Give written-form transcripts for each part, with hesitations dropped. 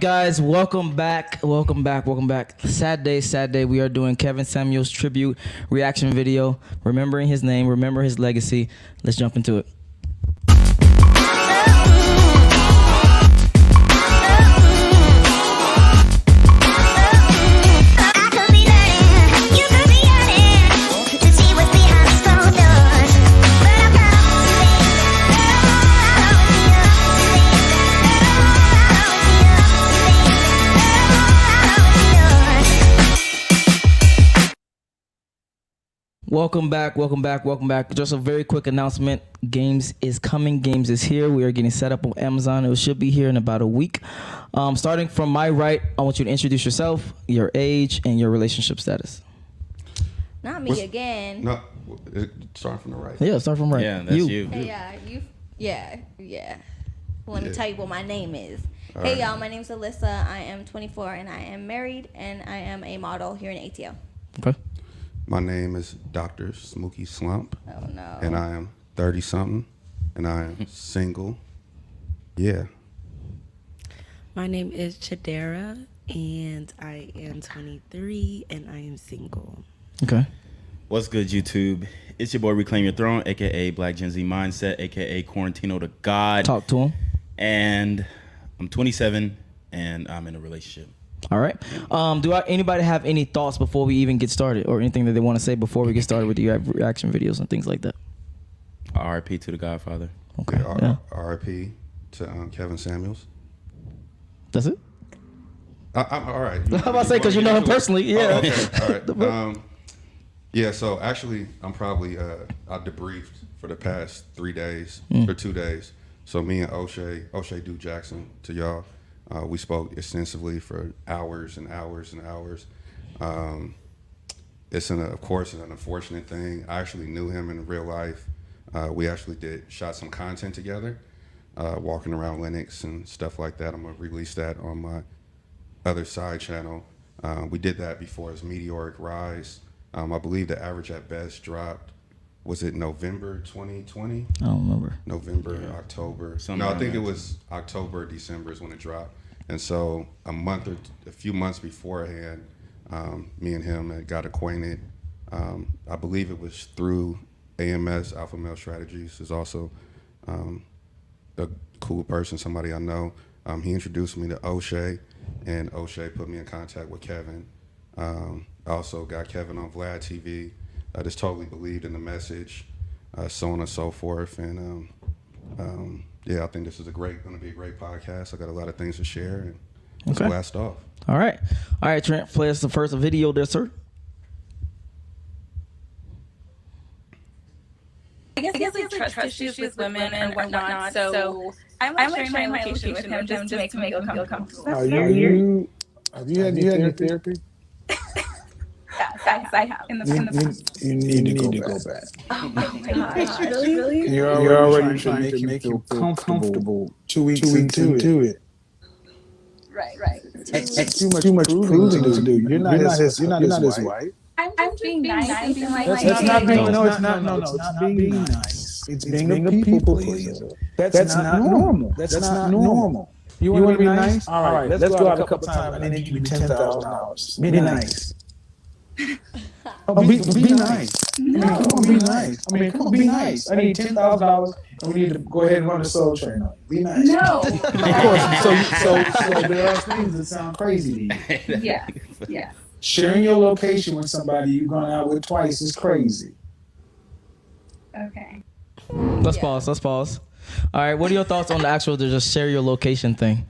Guys, welcome back. Sad day. We are doing Kevin Samuels tribute reaction video, remembering his name, remember his legacy. Let's jump into it. Welcome back. Just a very quick announcement. Games is coming. Games is here. We are getting set up on Amazon. It should be here in about a week. Starting from my right, I want you to introduce yourself, your age, and your relationship status. Not me again. No, start from the right. Yeah, start from right. Yeah, that's you. Hey, yeah. Let me tell you what my name is. All Hey, right. y'all, my name's Alyssa. I am 24 and I am married and I am a model here in ATL. Okay. My name is Dr. Smokey Slump, Oh, no. and I am 30-something, and I am single. Yeah. My name is Chidera, and I am 23, and I am single. Okay. What's good, YouTube? It's your boy Reclaim Your Throne, aka Black Gen Z Mindset, aka Quarantino to God. Talk to him. And I'm 27, and I'm in a relationship. All right. Anybody have any thoughts before we even get started, or anything that they want to say before we get started with the reaction videos and things like that? RIP to the Godfather. Okay. Yeah, Yeah. RIP to Kevin Samuels. That's it. I'm all right. I'm about to say because you know him personally. Yeah. Oh, okay. All right. Yeah. So actually, I'm probably I debriefed for the past 3 days or 2 days. So me and O'Shea Duke Jackson, to y'all. We spoke extensively for hours and hours and hours. It's of course, an unfortunate thing. I actually knew him in real life. We actually shot some content together, walking around Linux and stuff like that. I'm gonna release that on my other side channel. We did that before his meteoric rise. I believe the average at best dropped. Was it November 2020? I don't remember. November, October. No, I think it was October, December is when it dropped. And so a few months beforehand, me and him had got acquainted. I believe it was through AMS, Alpha Male Strategies, is also a cool person, somebody I know. He introduced me to O'Shea, and O'Shea put me in contact with Kevin. I also got Kevin on Vlad TV. I just totally believed in the message, so on and so forth. And yeah, I think this is going to be a great podcast. I got a lot of things to share, and let's blast off. All right, Trent, play us the first video there, sir. I guess like trust issues with women and whatnot. So I'm like sharing my location with him just to make him feel comfortable. Have you had any therapy? Yes, I have. In the You need to go back. Oh my gosh, really? You're already trying to make him feel comfortable 2 weeks into it. Right. That's too much proving to do. You're not his wife. I'm just being nice and being like, That's not being it's not being nice. It's being a people pleaser. That's not normal. That's not normal. You want to be nice? All right, let's go out a couple times and then give you $10,000. Be nice. Be nice. Come on, be nice. I need $10,000 and we need to go ahead and run the soul train on you. Be nice. No. Of course. So there are things that sound crazy to you. Yeah. Sharing your location with somebody you've gone out with twice is crazy. Okay. Let's pause. All right, what are your thoughts on the actual to just share your location thing?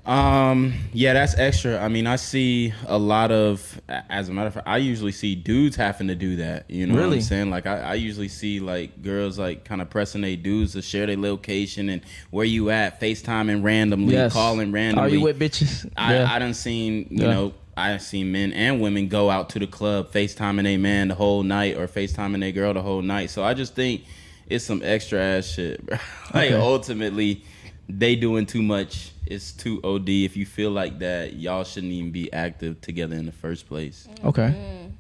Yeah, that's extra. I mean, I see a lot of, as a matter of fact, I usually see dudes having to do that. You know what I'm saying? Like, I usually see like girls like kind of pressing their dudes to share their location and where you at, FaceTiming randomly, calling randomly. Are you with bitches? I done seen, you know, I've seen men and women go out to the club, FaceTiming a man the whole night or FaceTiming a girl the whole night. So I just think it's some extra ass shit, bro. Like, ultimately, they doing too much. It's too OD. If you feel like that, y'all shouldn't even be active together in the first place. Okay.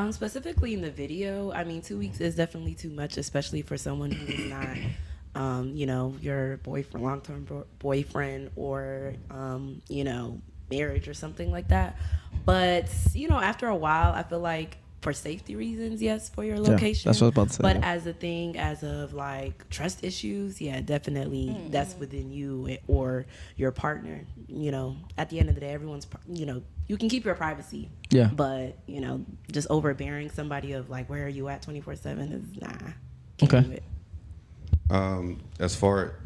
Specifically in the video, I mean, 2 weeks is definitely too much, especially for someone who is not, you know, your boyfriend, long-term boyfriend, or, you know, marriage or something like that. But, you know, after a while, I feel like for safety reasons, yes, for your location. that's what I was about to say. But as a thing, as of like trust issues, yeah, definitely that's within you or your partner. You know, at the end of the day, everyone's, you know, you can keep your privacy. Yeah. But, you know, just overbearing somebody of like, where are you at 24/7 is nah. Okay. Do it.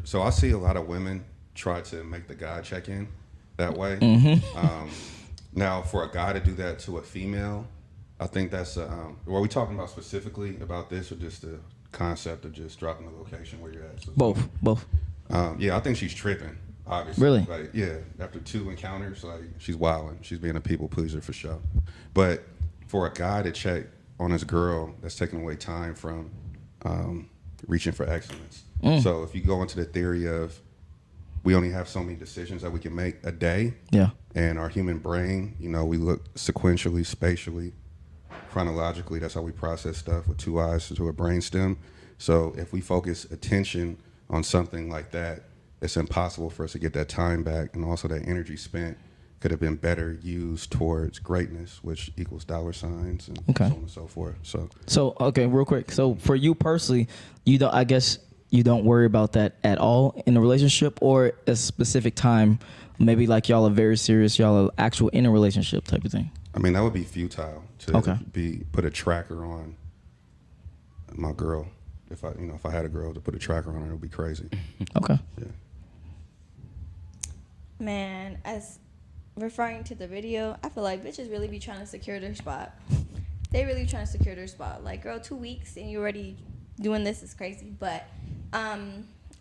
So I see a lot of women try to make the guy check in that way. Now, for a guy to do that to a female, I think that's, were we talking about specifically about this or just the concept of just dropping the location where you're at? So Both. Yeah, I think she's tripping, obviously. Really? Like, yeah, after 2 encounters, like, she's wilding. She's being a people pleaser for sure. But for a guy to check on his girl, that's taking away time from reaching for excellence. So if you go into the theory of we only have so many decisions that we can make a day, and our human brain, you know, we look sequentially, spatially, chronologically, that's how we process stuff with 2 eyes to a brainstem. So if we focus attention on something like that, it's impossible for us to get that time back, and also that energy spent could have been better used towards greatness, which equals dollar signs and so on and so forth. So okay, real quick. So for you personally, I guess you don't worry about that at all in a relationship, or a specific time, maybe like y'all are very serious, y'all are actual in a relationship type of thing. I mean, that would be futile to put a tracker on my girl. If I had a girl to put a tracker on her, it would be crazy. Okay. Yeah. Man, as referring to the video, I feel like bitches really be trying to secure their spot. They really trying to secure their spot. Like, girl, 2 weeks and you already doing this is crazy. But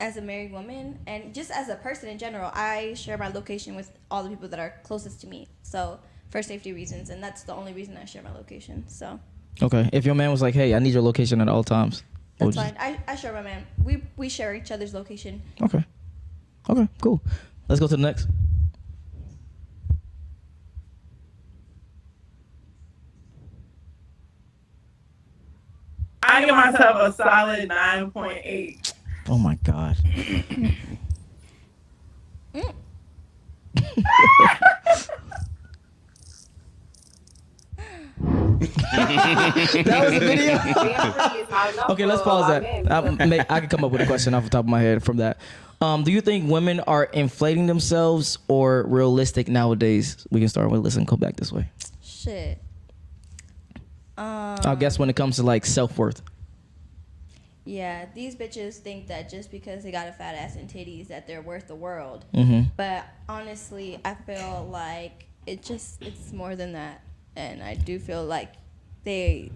as a married woman and just as a person in general, I share my location with all the people that are closest to me. So for safety reasons, and that's the only reason I share my location. So. Okay. If your man was like, "Hey, I need your location at all times," that's fine. I share my man. We share each other's location. Okay. Cool. Let's go to the next. I give myself a solid 9.8. Oh my God. That was a video. Okay, let's pause that. I can come up with a question off the top of my head from that. Do you think women are inflating themselves or realistic nowadays? We can start with listen. Go back this way. Shit. I guess when it comes to like self-worth. Yeah, these bitches think that just because they got a fat ass and titties that they're worth the world. But honestly, I feel like it's more than that. And I do feel like they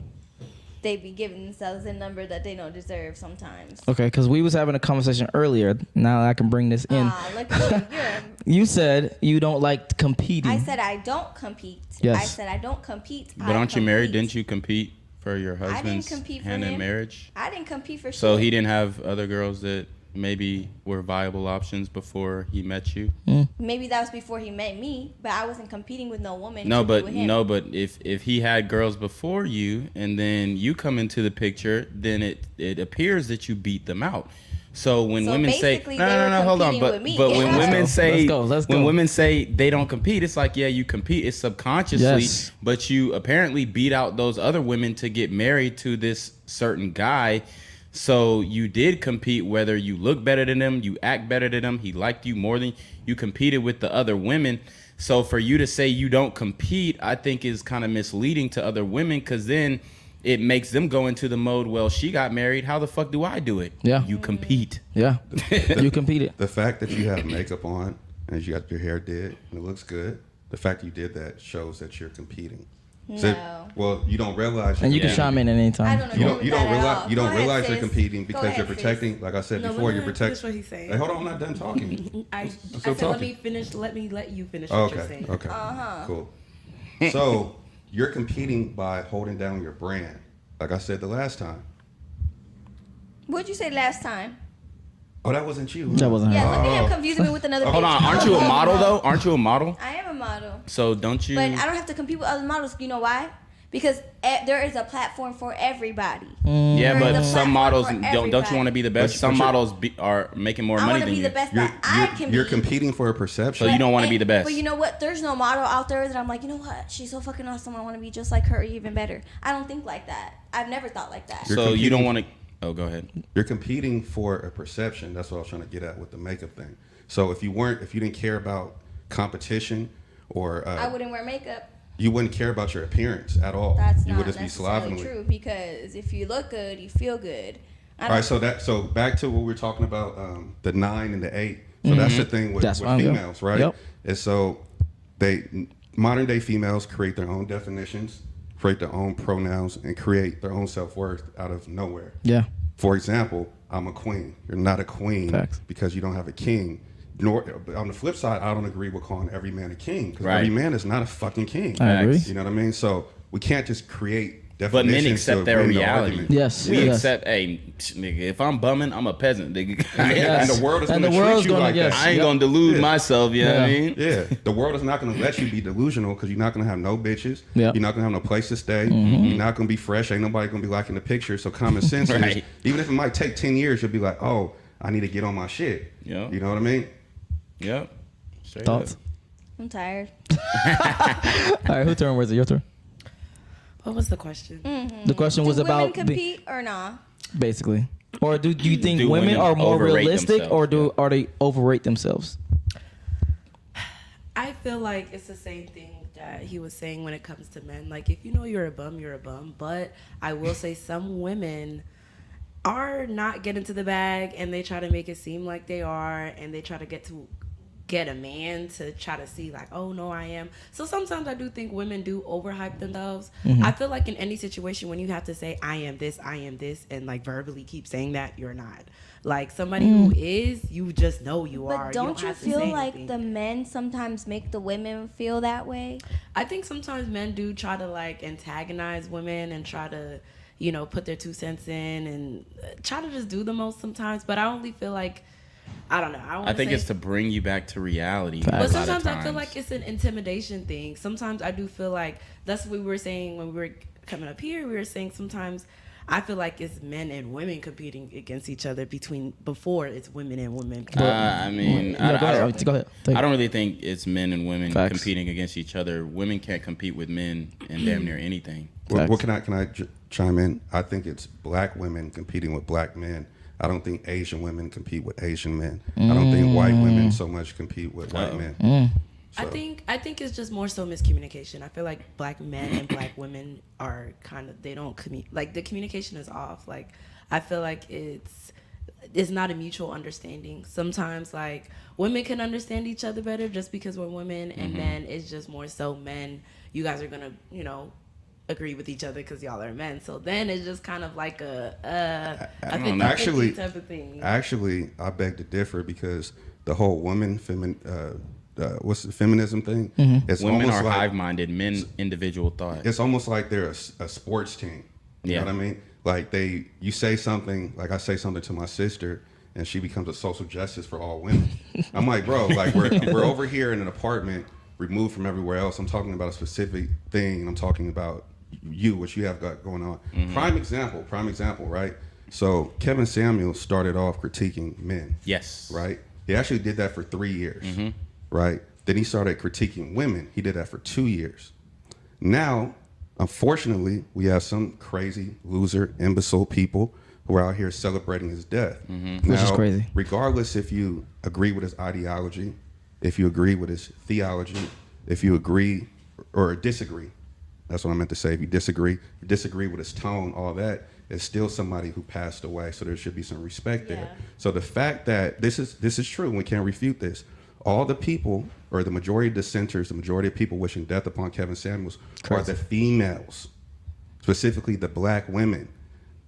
be giving themselves a number that they don't deserve sometimes. Okay, because we was having a conversation earlier. Now I can bring this in. Look at you. You said you don't like competing. I said I don't compete. Yes. I said I don't compete. But aren't you married? Didn't you compete for your husband's hand in marriage? I didn't compete for So shit. he didn't have other girls that maybe were viable options before he met you? Maybe that was before he met me, but I wasn't competing with no woman. No, but if he had girls before you and then you come into the picture, then it appears that you beat them out. So when women say no, hold on, but when women say when women say they don't compete, it's like, yeah, you compete. It's subconsciously, but you apparently beat out those other women to get married to this certain guy. So you did compete, whether you look better than him, you act better than him, he liked you more than you competed with the other women. So for you to say you don't compete, I think is kind of misleading to other women, because then it makes them go into the mode, well, she got married, how the fuck do I do it? Yeah. You compete. Yeah. You competed. The fact that you have makeup on and you got your hair did and it looks good, the fact you did that shows that you're competing. No. Well, you don't realize. And you can chime in at any time. I don't know. You don't realize you're competing because you're protecting. Like I said before, you're protecting. What he's saying. Hey, hold on, I'm not done talking. I said let me finish. Let you finish what you're saying. Okay. Cool. So you're competing by holding down your brand, like I said the last time. What'd you say last time? Oh, that wasn't you. That wasn't Yeah, her. look at him confusing me with another bitch. Hold on, aren't you a model though? Aren't you a model? I am a model. So don't you? But I don't have to compete with other models. You know why? because there is a platform for everybody. Yeah, There is but a some platform models for don't you everybody. want to be the best? Some models are making more I money want to than be you. the best that I can be. You're competing for a perception. So you don't want to be the best. But you know what? There's no model out there that I'm like, you know what? She's so fucking awesome. I want to be just like her, or even better. I don't think like that. I've never thought like that. So you don't want to. Oh, go ahead. You're competing for a perception. That's what I was trying to get at with the makeup thing. So if you didn't care about competition, or I wouldn't wear makeup. You wouldn't care about your appearance at all. That's you not would just be necessarily slovenly. true, because if you look good, you feel good. All right, so back to what we were talking about, the 9 and the 8. So that's the thing with females, right? Yep. And so modern day females create their own definitions, create their own pronouns, and create their own self-worth out of nowhere. Yeah. For example, I'm a queen. You're not a queen because you don't have a king. Nor on the flip side, I don't agree with calling every man a king, because every man is not a fucking king. I agree. You know what I mean? So we can't just create definitions. But men accept their reality. Yes, we accept. Hey, nigga, if I'm bumming, I'm a peasant, nigga. And the world is going to treat you like that. I ain't gonna delude myself. You know what I mean? Yeah, the world is not going to let you be delusional, because you're not going to have no bitches. Yep. You're not going to have no place to stay. You're not going to be fresh. Ain't nobody going to be liking the picture. So common sense is, even if it might take 10 years, you'll be like, oh, I need to get on my shit. Yeah. You know what I mean? Yep. Thoughts? I'm tired. All right, whose turn was it? Your turn. What was the question? The question was about women compete or not? basically, or do you think Do women are more overrate realistic, themselves? or are they overrate themselves? I feel like it's the same thing that he was saying when it comes to men. Like, if you know you're a bum, you're a bum. But I will say some women are not getting to the bag, and they try to make it seem like they are, and they try to get a man to try to see like, oh no, I am. So sometimes I do think women do overhype themselves. I feel like in any situation when you have to say I am this, and like verbally keep saying that, you're not. Like somebody who is, you just know you are. But don't you have to feel say like anything. the men sometimes make the women feel that way? I think sometimes men do try to like antagonize women and try to, you know, put their 2 cents in and try to just do the most sometimes. But I only feel like, I don't know. I think it's to bring you back to reality. But sometimes I feel like it's an intimidation thing. Sometimes I do feel like that's what we were saying when we were coming up here. We were saying sometimes I feel like it's men and women competing against each other before it's women and women. I mean, Go ahead. I don't really think it's men and women competing against each other. Women can't compete with men in damn near anything. What can I chime in? I think it's black women competing with black men. I don't think Asian women compete with Asian men. I don't think white women so much compete with white men. So. I think it's just more so miscommunication. I feel like black men and black women are kind of, they don't like the communication is off. Like I feel like it's not a mutual understanding. Sometimes like women can understand each other better just because we're women, and then it's just more so men. You guys are gonna, you know, agree with each other because y'all are men. So then it's just kind of like a 50-50 type of thing. Actually, I beg to differ, because the whole what's the feminism thing? It's Women almost are like, hive-minded. Men, individual thought. It's almost like they're a sports team. You know what I mean? Like you say something, like I say something to my sister, and she becomes a social justice for all women. I'm like, bro, like we're over here in an apartment, removed from everywhere else. I'm talking about a specific thing, and I'm talking about what you have got going on. Prime example, right? So Kevin Samuels started off critiquing men. Yes. Right? He actually did that for 3 years. Right? Then he started critiquing women. He did that for 2 years. Now, unfortunately, we have some crazy, loser, imbecile people who are out here celebrating his death. Which is crazy. Regardless if you agree with his ideology, if you agree with his theology, if you agree or disagree, that's what I meant to say. If you disagree with his tone, all that, is still somebody who passed away. So there should be some respect there. So the fact that this is true, and we can't refute this. All the people, or the majority of dissenters, the majority of people wishing death upon Kevin Samuels are the females, specifically the black women.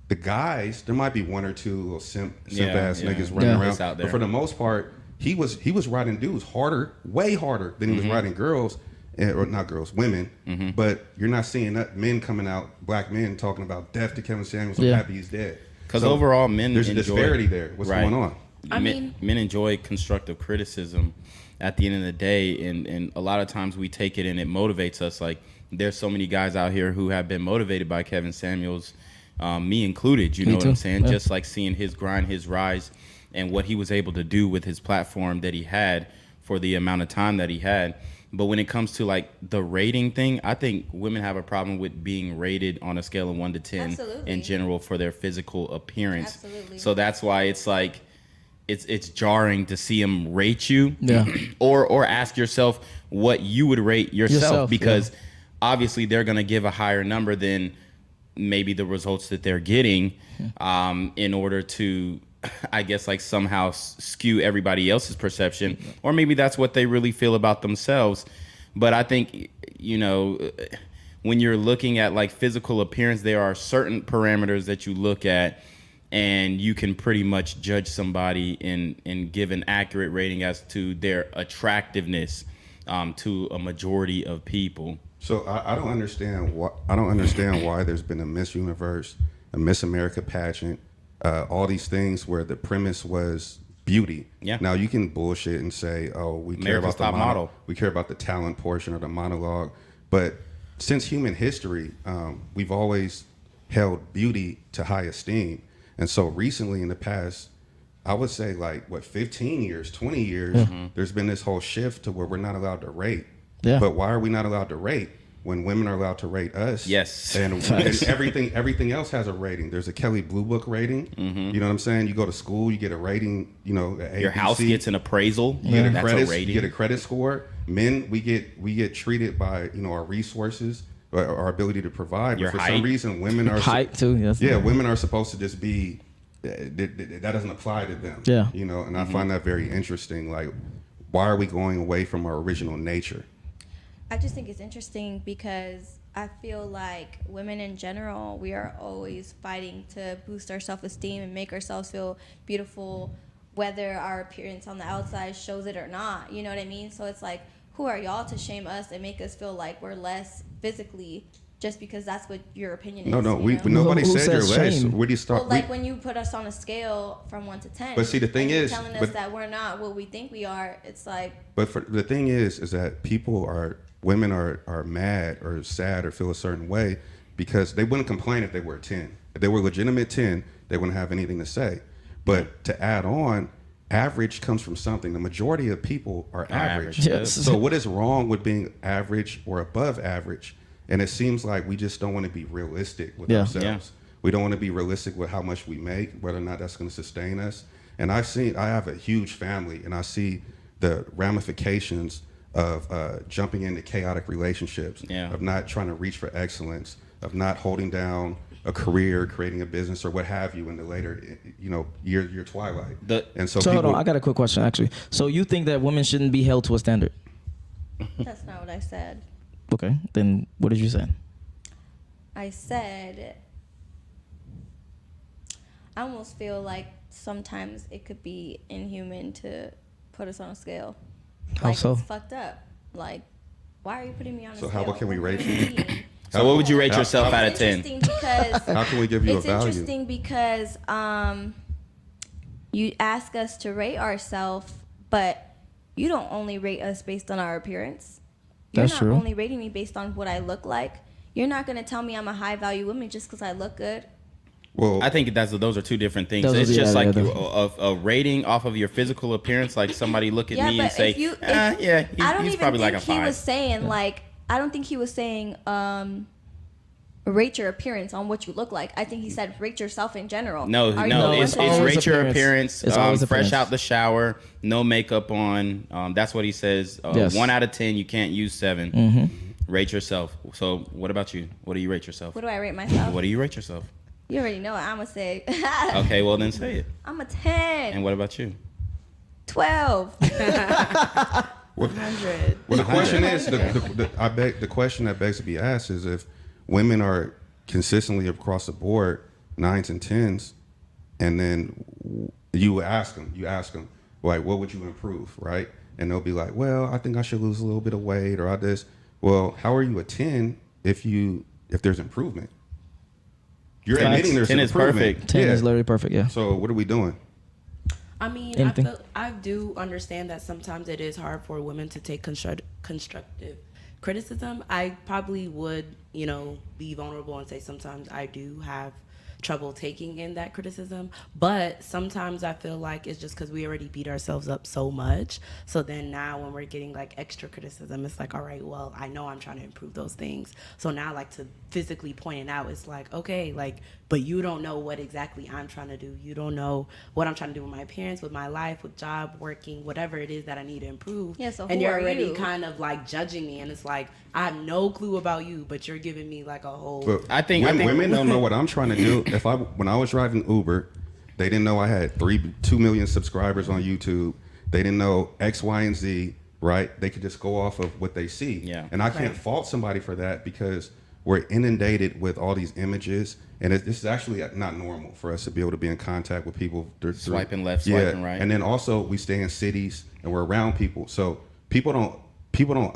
The guys, there might be one or two little simp ass niggas running around, but for the most part, he was writing dudes harder, way harder than he was writing girls, or not girls, women. But you're not seeing that men coming out, black men talking about death to Kevin Samuels. I'm happy he's dead. Because overall, men there's a disparity there. What's going on? Men enjoy constructive criticism, at the end of the day, and a lot of times we take it and it motivates us. Like, there's so many guys out here who have been motivated by Kevin Samuels, me included. You know what I'm saying? Yeah. Just like seeing his grind, his rise, and what he was able to do with his platform that he had for the amount of time that he had. But when it comes to like the rating thing, I think women have a problem with being rated on a scale of 1 to 10 in general for their physical appearance. Absolutely. So that's why it's like it's jarring to see them rate you, or ask yourself what you would rate yourself because obviously they're gonna give a higher number than maybe the results that they're getting, in order to, I guess, like somehow skew everybody else's perception, or maybe that's what they really feel about themselves. But I think, you know, when you're looking at like physical appearance, there are certain parameters that you look at and you can pretty much judge somebody and give an accurate rating as to their attractiveness to a majority of people. So I don't understand why there's been a Miss Universe, a Miss America pageant, all these things where the premise was beauty. Yeah. Now you can bullshit and say, "Oh, we care about the model. We care about the talent portion or the monologue." But since human history, we've always held beauty to high esteem. And so recently, in the past, I would say like 15 years, 20 years, there's been this whole shift to where we're not allowed to rate. Yeah. But why are we not allowed to rate when women are allowed to rate us? Yes. And everything else has a rating. There's a Kelly Blue Book rating. You know what I'm saying? You go to school, you get a rating, you know, your house gets an appraisal. You get a credit score. Men, we get treated by, you know, our resources, our ability to provide. Your but for height. some reason, women are height too. Yes. Yeah, women are supposed to just be. That doesn't apply to them. Yeah. You know, and I find that very interesting. Like, why are we going away from our original nature? I just think it's interesting because I feel like women in general, we are always fighting to boost our self-esteem and make ourselves feel beautiful, whether our appearance on the outside shows it or not. You know what I mean? So it's like, who are y'all to shame us and make us feel like we're less physically just because that's what your opinion is? Nobody said you're less. Where do you start? Well, like when you put us on a scale from 1 to 10. But see, the thing is, telling us that we're not what we think we are, it's like. But the thing is that women are mad or sad or feel a certain way because they wouldn't complain if they were a 10. If they were legitimate 10, they wouldn't have anything to say. But to add on, average comes from something. The majority of people are average. Yes. So what is wrong with being average or above average? And it seems like we just don't want to be realistic with ourselves. Yeah. We don't want to be realistic with how much we make, whether or not that's going to sustain us. And I have a huge family, and I see the ramifications of jumping into chaotic relationships, of not trying to reach for excellence, of not holding down a career, creating a business, or what have you in the later, your twilight. So hold on, I got a quick question actually. So you think that women shouldn't be held to a standard? That's not what I said. Okay, then what did you say? I said, I almost feel like sometimes it could be inhuman to put us on a scale. How so? It's fucked up. Like, why are you putting me on a scale? So how can we rate you? So what would you rate yourself out of 10? How can we give you a value? It's interesting because you ask us to rate ourselves, but you don't only rate us based on our appearance. You're not only rating me based on what I look like. You're not going to tell me I'm a high value woman just because I look good. Well, I think those are two different things. It's just like a rating off of your physical appearance. Like somebody look at me and say, he's probably like a 5. He was saying I don't think he was saying rate your appearance on what you look like. I think he said rate yourself in general. No, it's rate your appearance. Fresh out the shower, no makeup on. That's what he says. 1 out of 10, you can't use 7. Mm-hmm. Rate yourself. So what about you? What do you rate yourself? What do I rate myself? What do you rate yourself? You already know what I'm going to say. Okay, well then say it. I'm a 10. And what about you? 12. 100. Well, the question is, the question that begs to be asked is if women are consistently across the board 9s and 10s, and then you ask them, like, what would you improve, right? And they'll be like, well, I think I should lose a little bit of weight, or I this. Well, how are you a 10 if there's improvement? You're admitting there's 10 improvement. Is perfect. 10 is literally perfect, yeah. So what are we doing? I mean, Anything? I do understand that sometimes it is hard for women to take constructive criticism. I probably would, be vulnerable and say sometimes I do have trouble taking in that criticism, but sometimes I feel like it's just because we already beat ourselves up so much. So then now when we're getting like extra criticism, it's like, all right, well, I know I'm trying to improve those things. So now like to physically point it out, it's like, okay, like, but you don't know what exactly I'm trying to do. You don't know what I'm trying to do with my parents, with my life, with job, working, whatever it is that I need to improve. Yeah, so and who you're are already you? kind of like judging me, and it's like I have no clue about you, but you're giving me like a whole. But I think women don't know what I'm trying to do. When I was driving Uber, they didn't know I had 2 million subscribers on YouTube. They didn't know X, Y, and Z. Right? They could just go off of what they see. Yeah. And I can't fault somebody for that because we're inundated with all these images, and this is actually not normal for us to be able to be in contact with people. Swiping left, swiping right. And then also we stay in cities and we're around people, so people don't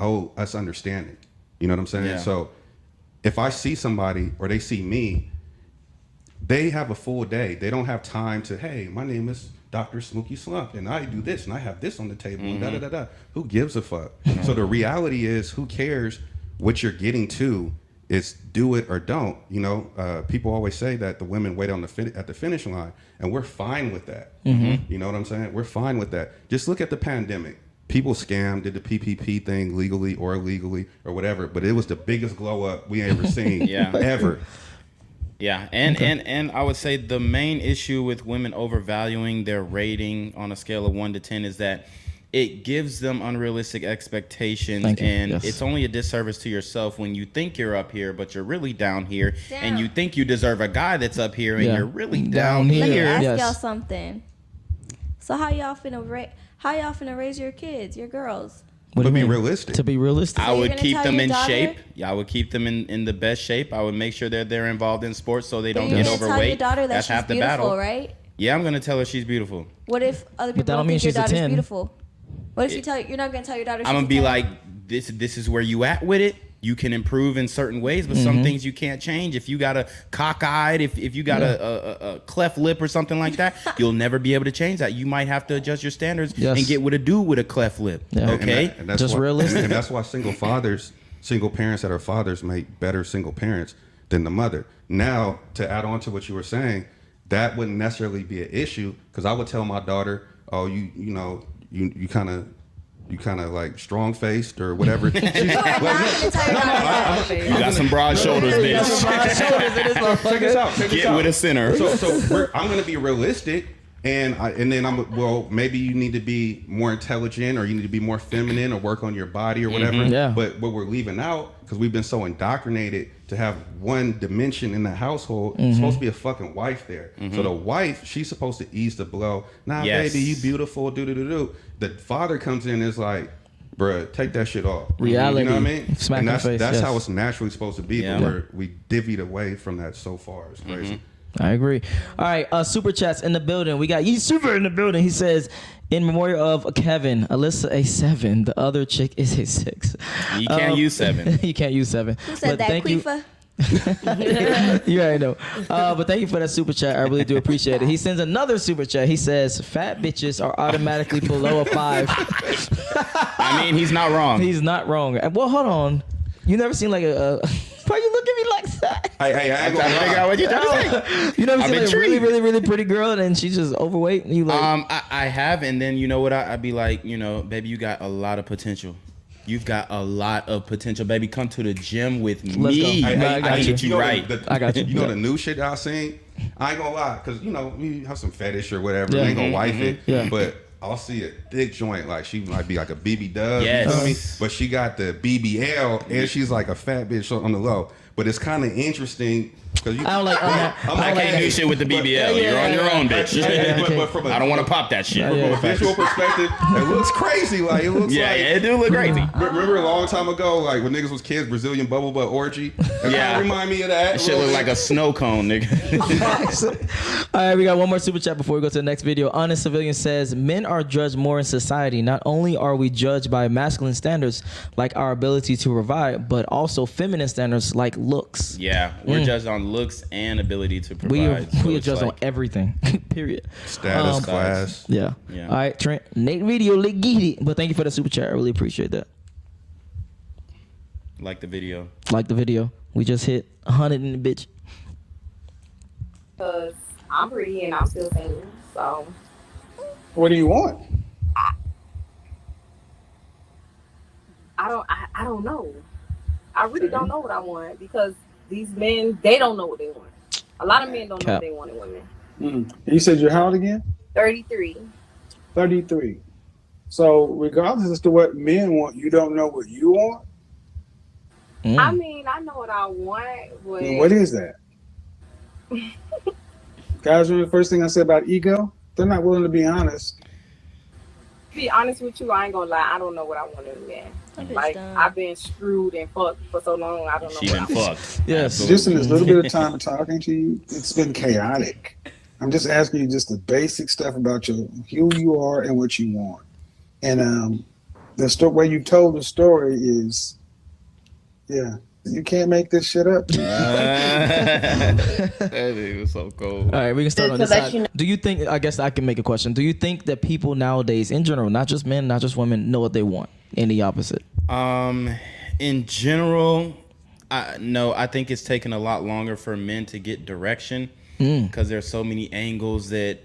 owe us understanding. You know what I'm saying? Yeah. So if I see somebody or they see me, they have a full day. They don't have time to, hey, my name is Dr. Smokey Slump, and I do this, and I have this on the table, and da-da-da-da. Who gives a fuck? So the reality is, who cares what you're getting to? It's do it or don't. People always say that the women wait at the finish line, and we're fine with that. You know what I'm saying? We're fine with that. Just look at the pandemic. People scammed, did the PPP thing legally or illegally or whatever, but it was the biggest glow up we ever seen ever. Yeah, and I would say the main issue with women overvaluing their rating on a scale of 1 to 10 is that it gives them unrealistic expectations, and it's only a disservice to yourself when you think you're up here, but you're really down here, and you think you deserve a guy that's up here, and you're really down here. Let me ask y'all something. So how y'all finna raise your kids, your girls? What do you mean? Realistic. To be realistic. I would keep them in shape. Yeah, I would keep them in the best shape. I would make sure they're involved in sports so they don't get overweight. Tell your daughter that that's she's half the beautiful, battle, right? Yeah, I'm gonna tell her she's beautiful. What if other people don't think your daughter's beautiful? What if you're not gonna tell your daughter? I'm gonna be like, this is where you at with it. You can improve in certain ways, but some things you can't change. If you got a cockeyed, if you got a cleft lip or something like that, you'll never be able to change that. You might have to adjust your standards and get with a dude with a cleft lip. Yeah. Okay, and that's just realistic. And that's why single parents that are fathers make better single parents than the mother. Now, to add on to what you were saying, that wouldn't necessarily be an issue because I would tell my daughter, oh, you kind of like strong faced or whatever. You got some broad shoulders, bitch. Check this out. Get with a center. So I'm gonna be realistic, and then maybe you need to be more intelligent or you need to be more feminine or work on your body or whatever. Yeah. But what we're leaving out, because we've been so indoctrinated to have one dimension in the household, it's supposed to be a fucking wife there. So the wife, she's supposed to ease the blow. Nah, baby, you beautiful, do. The father comes in and is like, bruh, take that shit off. Reality. You know what I mean? Smack and in the face, that's yes. how it's naturally supposed to be, but we divvied away from that so far. It's crazy. I agree. All right, super chats in the building. We got Ye Super in the building. He says, in memorial of Kevin, Alyssa a 7. The other chick is a 6. You can't use 7. You can't use 7. Who said that, Queefa? You already know. But thank you for that super chat. I really do appreciate it. He sends another super chat. He says, fat bitches are automatically below a 5. I mean, he's not wrong. He's not wrong. Well, hold on. You never seen like a why you look at me like that? Hey, I ain't gonna figure out what you're trying to say. You never seen like a really, really, really pretty girl and she's just overweight and you like I have, and then you know what I'd be like, baby, you got a lot of potential. You've got a lot of potential, baby. Come to the gym with me. I got you. Get you right. I got you. You know the new shit that I seen? I ain't gonna lie, because we have some fetish or whatever. I ain't gonna wife it. Yeah. But I'll see a thick joint, like she might be like a BB Dub, Yes. you know what I mean? But she got the BBL and she's like a fat bitch on the low. But it's kind of interesting because I don't like I can't do shit with the BBL. You're on your own, bitch. But from I don't want to pop that shit. From a visual perspective, it looks crazy. Like it looks Yeah, like it do look crazy. Remember a long time ago, like when niggas was kids, Brazilian bubble butt orgy? It Yeah. kinda remind me of that. That shit look like a snow cone, nigga. All right, we got one more super chat before we go to the next video. Honest Civilian says, men are judged more in society. Not only are we judged by masculine standards like our ability to provide, but also feminine standards like looks. Yeah, we're judged on looks and ability to provide. We are judged on everything, period. Status, class. Yeah. All right, Trent. Nate video, let's get it. But thank you for the super chat. I really appreciate that. Like the video. Like the video. We just hit 100 in the bitch. Because I'm pretty and I'm still single, so. What do you want? I don't know. I really don't know what I want because these men, they don't know what they want. A lot of men don't know what they want in women. Mm-hmm. You said you're how old again? 33. 33. So regardless as to what men want, you don't know what you want? I mean, I know what I want. But and what is that? Guys, remember the first thing I said about ego? They're not willing to be honest. To be honest with you, I ain't gonna lie. I don't know what I want in a man. Like, I've been screwed and fucked for so long. I don't know. She been fucked. Yes. Just in this little bit of time talking to you, it's been chaotic. I'm just asking you just the basic stuff about who you are and what you want. And the way you told the story is, you can't make this shit up. That dude was so cold. All right, we can start on this side. Do you think, I guess I can make a question. Do you think that people nowadays, in general, not just men, not just women, know what they want? In the opposite? In general, no, I think it's taken a lot longer for men to get direction because there's so many angles that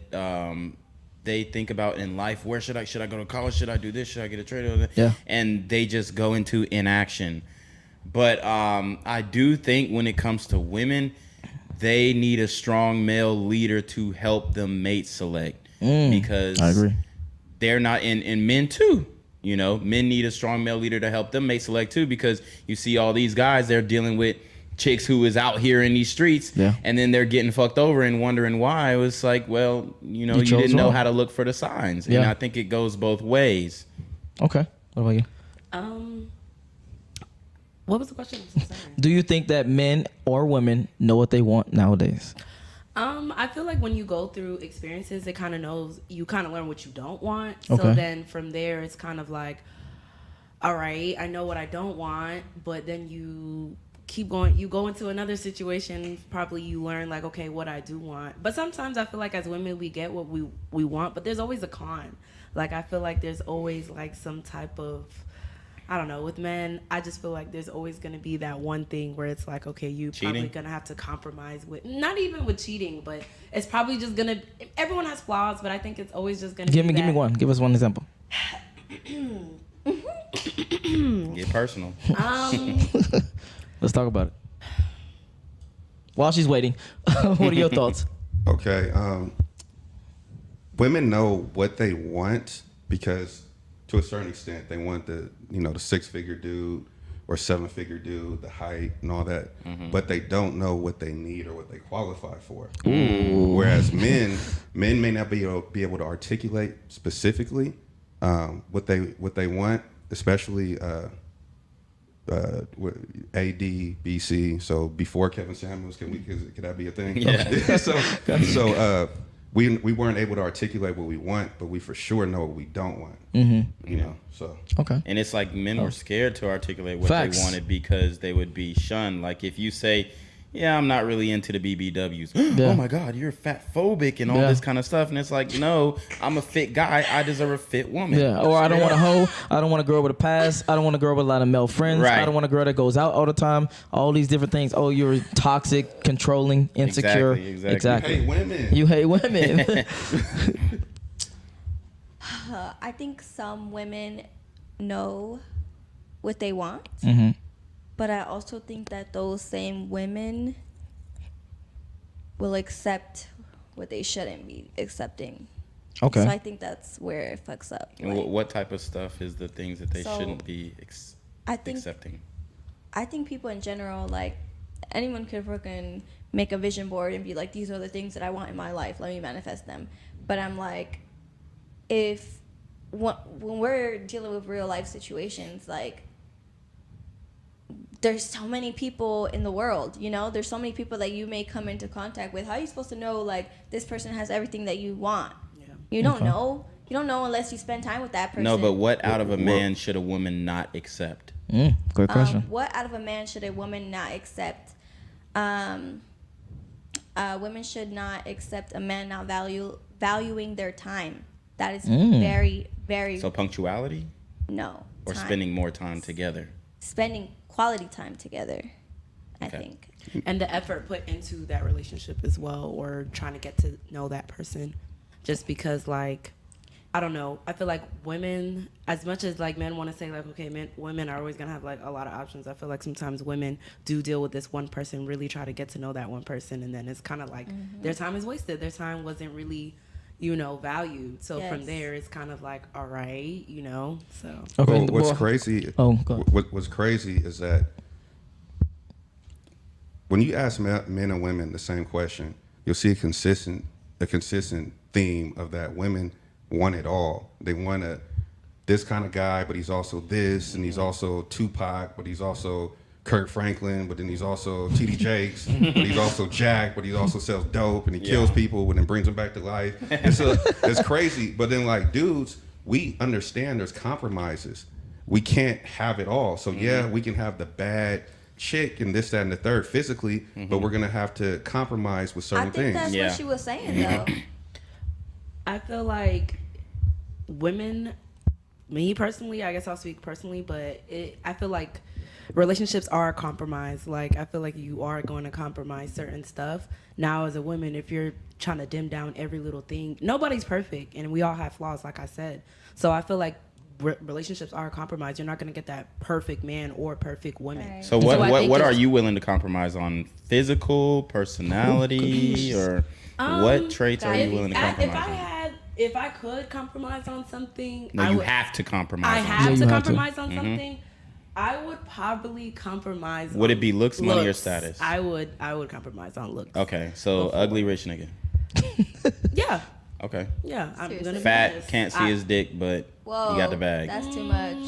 they think about in life. Where should I go to college? Should I do this? Should I get a trade? Yeah. And they just go into inaction. But I do think when it comes to women, they need a strong male leader to help them mate select because I agree. They're not in men too. You know, men need a strong male leader to help them mate select too, because you see all these guys, they're dealing with chicks who is out here in these streets, and then they're getting fucked over and wondering why. It was like, well, you didn't know how to look for the signs. And I think it goes both ways. Okay. What about you? What was the question? Do you think that men or women know what they want nowadays? I feel like when you go through experiences, it kind of you kind of learn what you don't want. Okay. So then from there, it's kind of like, all right, I know what I don't want, but then you keep going. You go into another situation, probably you learn like, okay, what I do want. But sometimes I feel like as women, we get what we want, but there's always a con. Like, I feel like there's always like some type of, I don't know, with men, I just feel like there's always going to be that one thing where it's like, okay, you probably going to have to compromise with, not even with cheating, but it's probably just going to, everyone has flaws, but I think it's always just going to give me one. Give us one example. Get personal. Let's talk about it. While she's waiting, what are your thoughts? Okay. Women know what they want because to a certain extent, they want the 6-figure dude or 7-figure dude, the height and all that, but they don't know what they need or what they qualify for. Ooh. Whereas men may not be able to articulate specifically what they want, especially AD, BC. So before Kevin Samuels, could that be a thing? Yeah. so we weren't able to articulate what we want, but we for sure know what we don't want. So okay. And it's like men were scared to articulate what Facts. they wanted because they would be shunned. Like if you say, yeah, I'm not really into the BBWs. Oh my God, you're fat phobic and all this kind of stuff. And it's like, no, I'm a fit guy. I deserve a fit woman. Yeah. Or I don't want a hoe. I don't want a girl with a past. I don't want a girl with a lot of male friends. Right. I don't want a girl that goes out all the time. All these different things. Oh, you're toxic, controlling, insecure. Exactly. You hate women. You hate women. I think some women know what they want. But I also think that those same women will accept what they shouldn't be accepting. Okay. So I think that's where it fucks up. And what type of stuff is the things that they shouldn't be accepting? I think people in general, like, anyone could freaking make a vision board and be like, these are the things that I want in my life. Let me manifest them. But I'm like, when we're dealing with real life situations, like, there's so many people in the world, you know, there's so many people that you may come into contact with. How are you supposed to know, like, this person has everything that you want? Yeah. You don't know. You don't know unless you spend time with that person. No, but what out of a man should a woman not accept? Good question. What out of a man should a woman not accept? Women should not accept a man not valuing their time. That is very, very... So punctuality? No. Or time. spending more time together? Spending quality time together, I think. And the effort put into that relationship as well, or trying to get to know that person. Just because, like, I don't know, I feel like women, as much as like men want to say like, okay, women are always gonna have like a lot of options, I feel like sometimes women do deal with this one person, really try to get to know that one person, and then it's kind of like their time is wasted. Their time wasn't really, you know, valued. So from there, it's kind of like, all right, you know. So well, what's crazy? What's crazy is that when you ask men and women the same question, you'll see a consistent theme of that women want it all. They want this kind of guy, but he's also this, and he's also Tupac, but he's also Kurt Franklin, but then he's also T.D. Jakes, but he's also Jack, but he also sells dope, and he kills people, but then brings them back to life. It's crazy. But then, like, dudes, we understand there's compromises. We can't have it all. So yeah, we can have the bad chick and this, that, and the third physically, but we're gonna have to compromise with certain things. I think that's what she was saying, though. I feel like women, me personally, I guess I'll speak personally, but I feel like relationships are a compromise. Like, I feel like you are going to compromise certain stuff. Now, as a woman, if you're trying to dim down every little thing, nobody's perfect, and we all have flaws, like I said. So I feel like relationships are a compromise. You're not going to get that perfect man or perfect woman. Right. So what are you willing to compromise on? Physical, personality, or what traits are you willing to compromise on? If I could compromise on something, no, you have to compromise. I have to compromise on something. I would probably compromise. Would it be looks, money, or status? I would compromise on looks. Okay, so ugly rich nigga. Yeah. Okay. Yeah, I'm gonna fat, can't see his dick, but you got the bag. That's too much.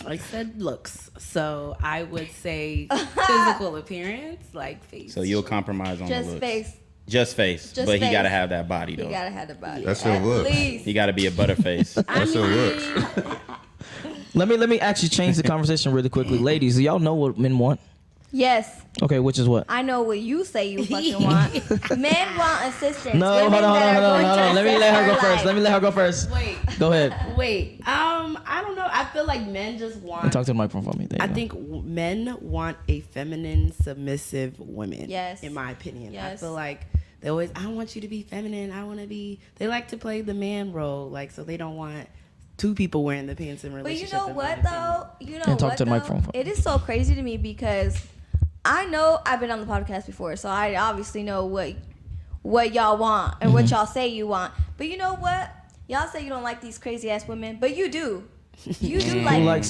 I said looks, so I would say physical appearance, like face. So you'll compromise on the looks. Just face, but he gotta have that body though. He gotta have the body. That's still looks. He gotta be a butterface. That's still looks. Let me actually change the conversation really quickly, ladies. Do y'all know what men want? Yes. Okay, which is what? I know what you say you fucking want. Men want assistance. No, hold on. Let me let her go first. Wait. Go ahead. Wait. I don't know. I feel like men just want. Talk to the microphone for me. I think men want a feminine, submissive woman. Yes. In my opinion. Yes. I feel like they always, I want you to be feminine. I want to be. They like to play the man role, like, so they don't want two people wearing the pants in relationships. But you know what though? Talk to the microphone. It is so crazy to me because I know I've been on the podcast before, so I obviously know what y'all want and what y'all say you want. But you know what? Y'all say you don't like these crazy ass women, but you do. You do like I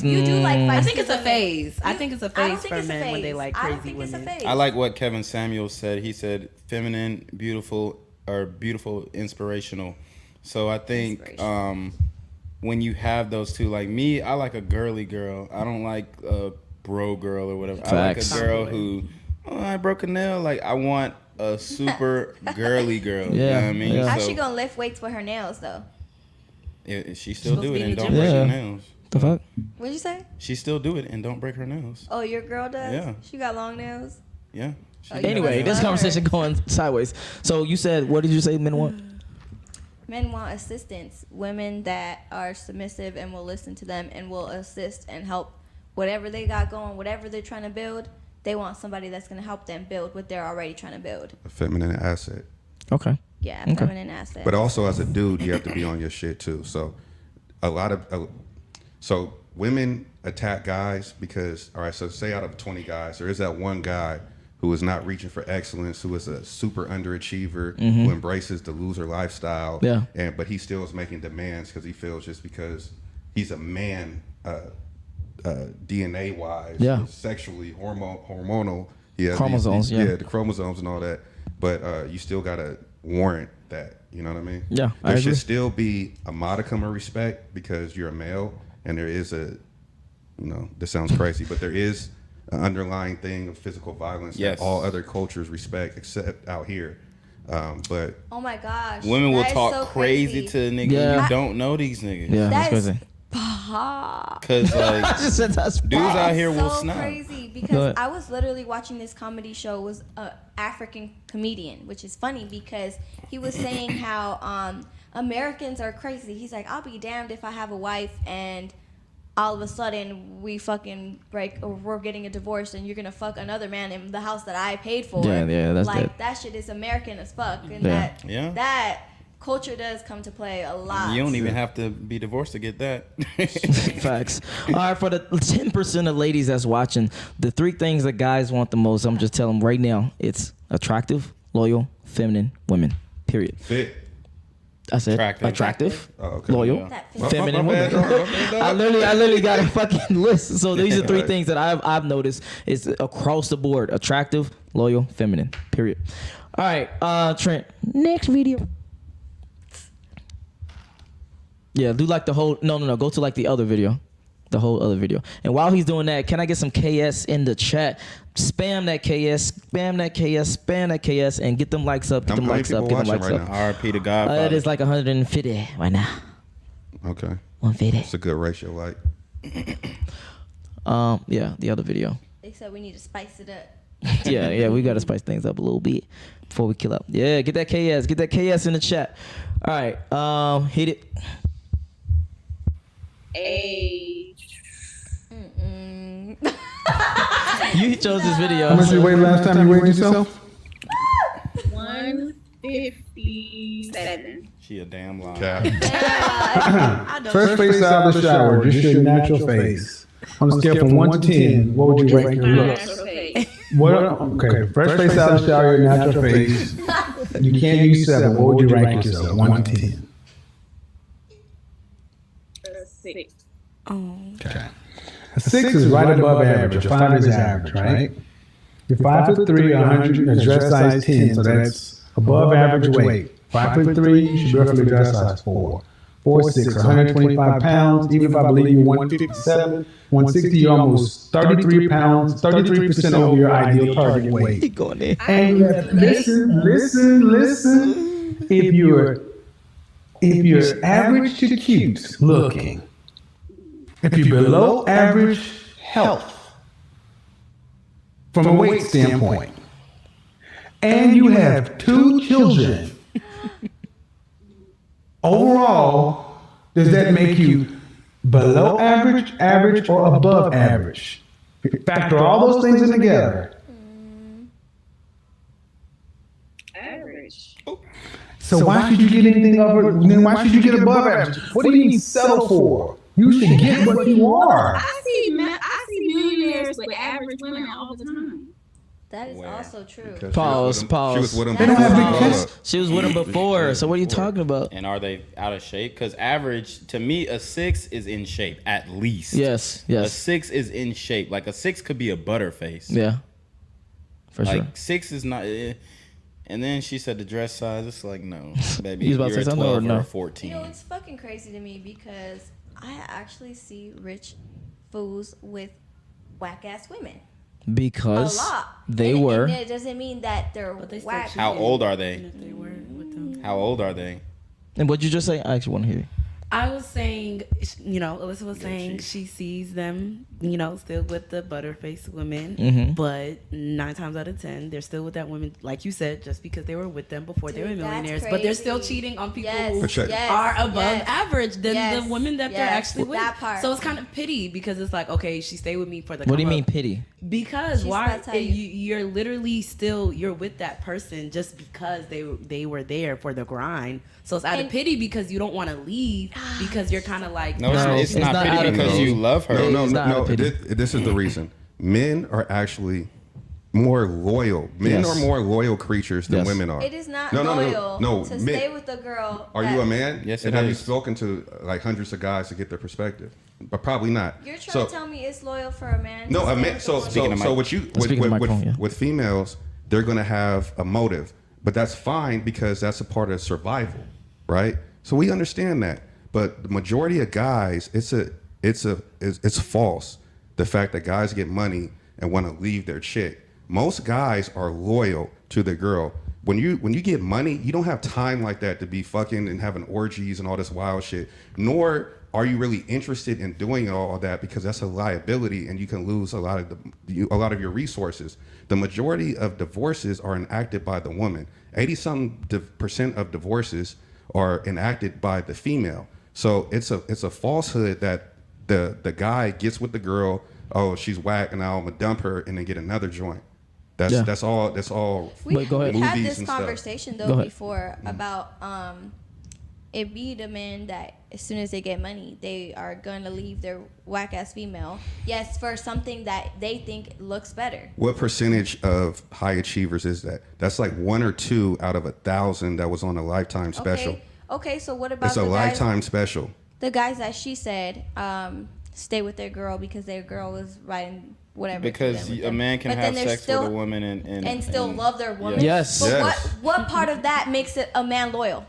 think it's a phase. I think it's a phase for men when they like crazy women. I like what Kevin Samuels said. He said feminine, beautiful, inspirational. So I think when you have those two, like me, I like a girly girl. I don't like a bro girl or whatever. Facts. I like a girl who, I broke a nail. Like, I want a super girly girl. You know what I mean? Yeah. How's she gonna lift weights with her nails though? She still do it and don't break her nails. The fuck? What'd you say? She still do it and don't break her nails. Oh, your girl does? Yeah. She got long nails? Yeah. Anyway, this conversation going sideways. So you said, what did you say men want? Men want assistance. Women that are submissive and will listen to them and will assist and help whatever they got going, whatever they're trying to build. They want somebody that's going to help them build what they're already trying to build. A feminine asset. Okay. Yeah, feminine asset. But also as a dude, you have to be on your shit too. So so women attack guys because, all right, so say out of 20 guys, there is that one guy who is not reaching for excellence, who is a super underachiever, who embraces the loser lifestyle. Yeah. But he still is making demands because he feels just because he's a man, DNA wise, sexually, hormonal. Chromosomes, the chromosomes and all that. But you still gotta warrant that. You know what I mean? Yeah. There should still be a modicum of respect because you're a male, and there is this sounds crazy, but there is an underlying thing of physical violence that all other cultures respect except out here. But oh my gosh, women will that is talk so crazy to a nigga. Yeah. You don't know these niggas. Yeah, that's That is crazy. Cause like Just said that's dudes out here will so snap. crazy because I was literally watching this comedy show. It was an African comedian, which is funny because he was saying how Americans are crazy. He's like, I'll be damned if I have a wife and all of a sudden we fucking break or we're getting a divorce and you're gonna fuck another man in the house that I paid for. Yeah, that's like dead. that shit is American as fuck, and Yeah. that culture does come to play a lot. You don't even have to be divorced to get that. Facts. All right, for the 10% of ladies that's watching, the 3 things that guys want the most, I'm just telling them right now, it's attractive, loyal, feminine women. Period. fit. I said attractive, loyal, feminine women. I literally got a fucking list. So these are 3 things that I've noticed is across the board: attractive, loyal, feminine. Period. All right, Trent. Next video. Yeah, do like the whole. No. Go to like the other video. The whole other video. And while he's doing that, can I get some KS in the chat? Spam that KS, spam that KS, spam that KS, and get them likes up. Get them likes up. Get them likes up. RP to Godfather. It is like 150 right now. Okay. 150. It's a good ratio, like. Yeah, the other video. They said we need to spice it up. yeah, we gotta spice things up a little bit before we kill up. Yeah, get that KS in the chat. All right, hit it. You chose this video. How much you weighed last time you weighed yourself? 157. She a damn lie. First face out of the shower, just your natural face. On a scale from 1 to 10, what would you rank your looks? Okay, first face out of the shower, your natural face. You can't use 7. What would you rank yourself? 1 to 10. 6. Okay. A 6 is right above average. A 5 is average, right? You're 5'3", 100, dress size 10, so that's above average weight. 5'3", you should be roughly dress size 4. 4'6", 125 pounds. Even if I believe you're 157, 160, you're almost 33 pounds, 33% over your ideal target weight. And listen. If you're average to cute looking, if you're below average health from a weight standpoint, and you have 2 children, overall, does that make you below average, average, or above average? Factor all those things in together. Average. So why should you get anything over? Then why should you get above average? What do you mean settle for? You should get what you are. I see millionaires with average women all the time. That is also true. Pause. She was with him They don't have big chest. She was with him before. So what are you talking about? And are they out of shape? Because average, to me, a 6 is in shape, at least. Yes. A 6 is in shape. Like a 6 could be a butterface. Yeah. For like, sure. 6 is not. And then she said the dress size. It's like, no, baby. You was about to You're say a something or 12 or no? a 14. You know, it's fucking crazy to me because I actually see rich fools with whack ass women. Because a lot. they and were. And it doesn't mean that they're whack. How old are they? If they were with them. How old are they? And what'd you just say? I actually want to hear you. I was saying, Alyssa was saying she sees them, still with the butterface women, but 9 times out of 10, they're still with that woman, like you said, just because they were with them before they were millionaires. But they're still cheating on people who are above average than the women that they're actually with. That part. So it's kind of pity because it's like, okay, she stayed with me for the. What do you mean pity? Because you're literally still with that person just because they were there for the grind. So it's out of pity because you don't want to leave because you're kind of like no, it's not pity because you love her. No. This is the reason. Men are actually more loyal. Men are more loyal creatures than women are. It is not loyal to men. stay with a girl. Are you a man? Yes, and it have is. you spoken to like hundreds of guys to get their perspective? But probably not. You're trying to tell me it's loyal for a man? No, a man. So with females, they're gonna have a motive, but that's fine because that's a part of survival, right? So we understand that. But the majority of guys, it's false. The fact that guys get money and want to leave their chick. Most guys are loyal to their girl. When you get money, you don't have time like that to be fucking and having orgies and all this wild shit. Nor are you really interested in doing all that, because that's a liability and you can lose a lot of your resources. The majority of divorces are enacted by the woman. 80% of divorces are enacted by the female. So it's a falsehood that the guy gets with the girl. Oh, she's whack, and now I'm gonna dump her and then get another joint. That's all. We've go ahead. had Movies this and conversation stuff. though before about it be the men that as soon as they get money, they are gonna leave their whack ass female. Yes, for something that they think looks better. What percentage of high achievers is that? That's like 1 or 2 out of 1,000 that was on a Lifetime special. Okay, so what about It's a Lifetime special. The guys that she said stay with their girl because their girl was riding whatever. Because a man can have sex with a woman and still love their woman. Yes. But Yes. what part of that makes it a man loyal?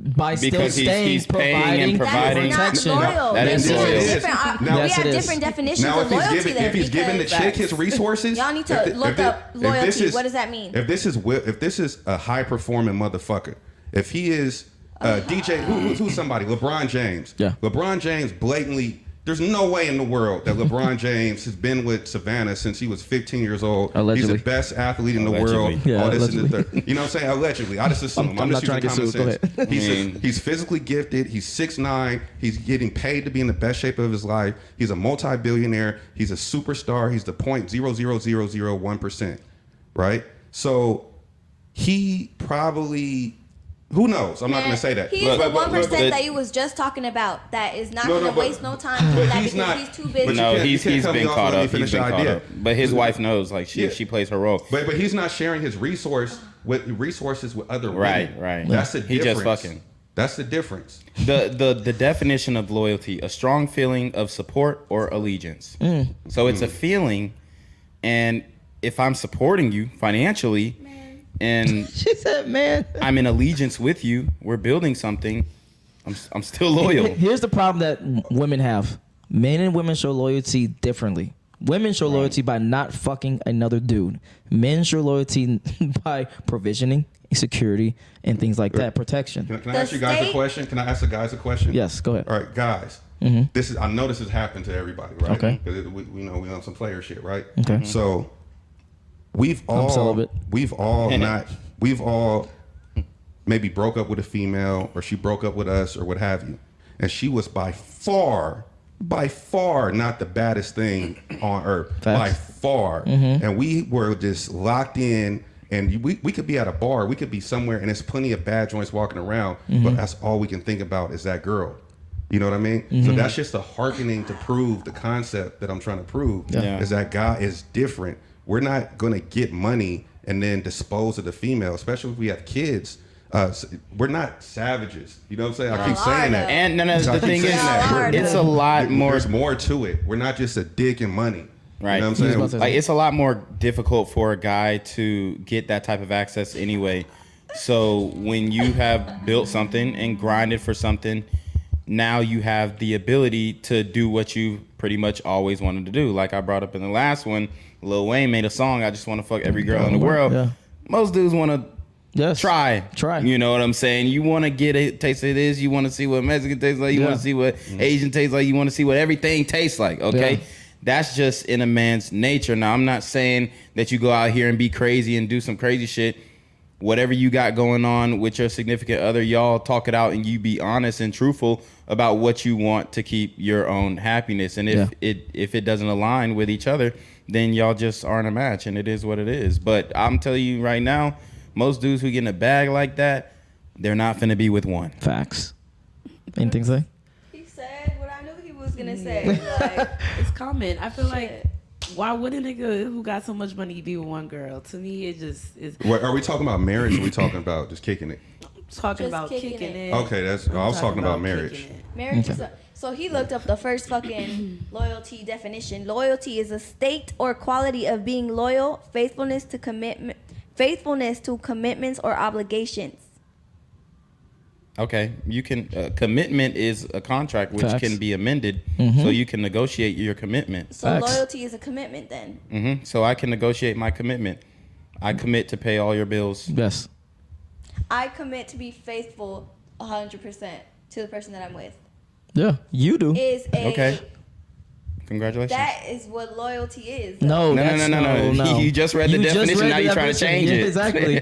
By still Because staying, he's paying and providing. That's not loyal. That is We have loyal. different- Now, we yes, have it is. different definitions Now, of loyalty there. if he's giving the chick his resources, Y'all need to look up loyalty. What does that mean? If this is a high performing motherfucker, if he is DJ, who's somebody? LeBron James. Yeah. LeBron James blatantly. There's no way in the world that LeBron James has been with Savannah since he was 15 years old. Allegedly. He's the best athlete in the Allegedly. world. Yeah, all this and the allegedly. third. You know what I'm saying? Allegedly. I just assume. I'm not just trying to get using sued. Go common ahead. sense. He's physically gifted. He's 6'9". He's getting paid to be in the best shape of his life. He's a multi-billionaire. He's a superstar. He's the 0.00001%. Right? So he probably... Who knows? I'm not going to say that. He is the 1% that you was just talking about that is not going to waste no time doing that because he's too busy. But no, you he's can't cut been me off caught and let me up. finish He's been the caught idea. up. But his wife knows, like she plays her role. But he's not sharing his resources with other women. Right. That's the difference. He just fucking. That's the difference. The definition of loyalty: a strong feeling of support or allegiance. So it's a feeling, and if I'm supporting you financially, and She said, "Man, I'm in allegiance with you, we're building something, I'm still loyal." Here's the problem that women have. Men and women show loyalty differently. Women show loyalty by not fucking another dude. Men show loyalty by provisioning, security, and things like that, protection. Can I ask you guys a question? Can I ask the guys a question? Yes, go ahead. All right, guys. I know this has happened to everybody, right? Okay. Because we on some player shit, right? Okay. So we've all maybe broke up with a female, or she broke up with us, or what have you, and she was by far not the baddest thing on earth. Facts. By far. And we were just locked in, and we could be at a bar, we could be somewhere, and there's plenty of bad joints walking around, but that's all we can think about is that girl. You know what I mean? So that's just a hearkening to prove the concept that I'm trying to prove, is that guy is different. We're not going to get money and then dispose of the female, especially if we have kids. We're not savages. You know what I'm saying? I keep saying that. And the thing is, it's a lot more. There's more to it. We're not just a dick and money. Right. You know what I'm saying? Like, it's a lot more difficult for a guy to get that type of access anyway. So when you have built something and grinded for something, now you have the ability to do what you pretty much always wanted to do. Like I brought up in the last one, Lil Wayne made a song, I just want to fuck every girl in the world. Yeah. Most dudes want to try. You know what I'm saying? You want to get a taste of this. You want to see what Mexican tastes like. You want to see what Asian tastes like. You want to see what everything tastes like. Okay? Yeah. That's just in a man's nature. Now, I'm not saying that you go out here and be crazy and do some crazy shit. Whatever you got going on with your significant other, y'all talk it out and you be honest and truthful about what you want to keep your own happiness. And if it doesn't align with each other, then y'all just aren't a match, and it is what it is. But I'm telling you right now, most dudes who get in a bag like that, they're not finna be with one. Facts. Anything to say? He said what I knew he was gonna say. Like, it's common. I feel like, why would a nigga who got so much money be with one girl? To me, it just is. What, are we talking about marriage, or are we talking about just kicking it? Talking about kicking it. Okay, I was talking about marriage. Marriage is so he looked up the first fucking loyalty definition. Loyalty is a state or quality of being loyal, faithfulness to commitments or obligations. Okay, you can. Commitment is a contract which Facts. can be amended, so you can negotiate your commitment. So loyalty is a commitment then. So I can negotiate my commitment. I commit to pay all your bills. Yes. I commit to be faithful 100% to the person that I'm with. Yeah, you do. Is a Okay. Congratulations. That is what loyalty is. No. You just read the definition. Now you're trying to change it. Exactly.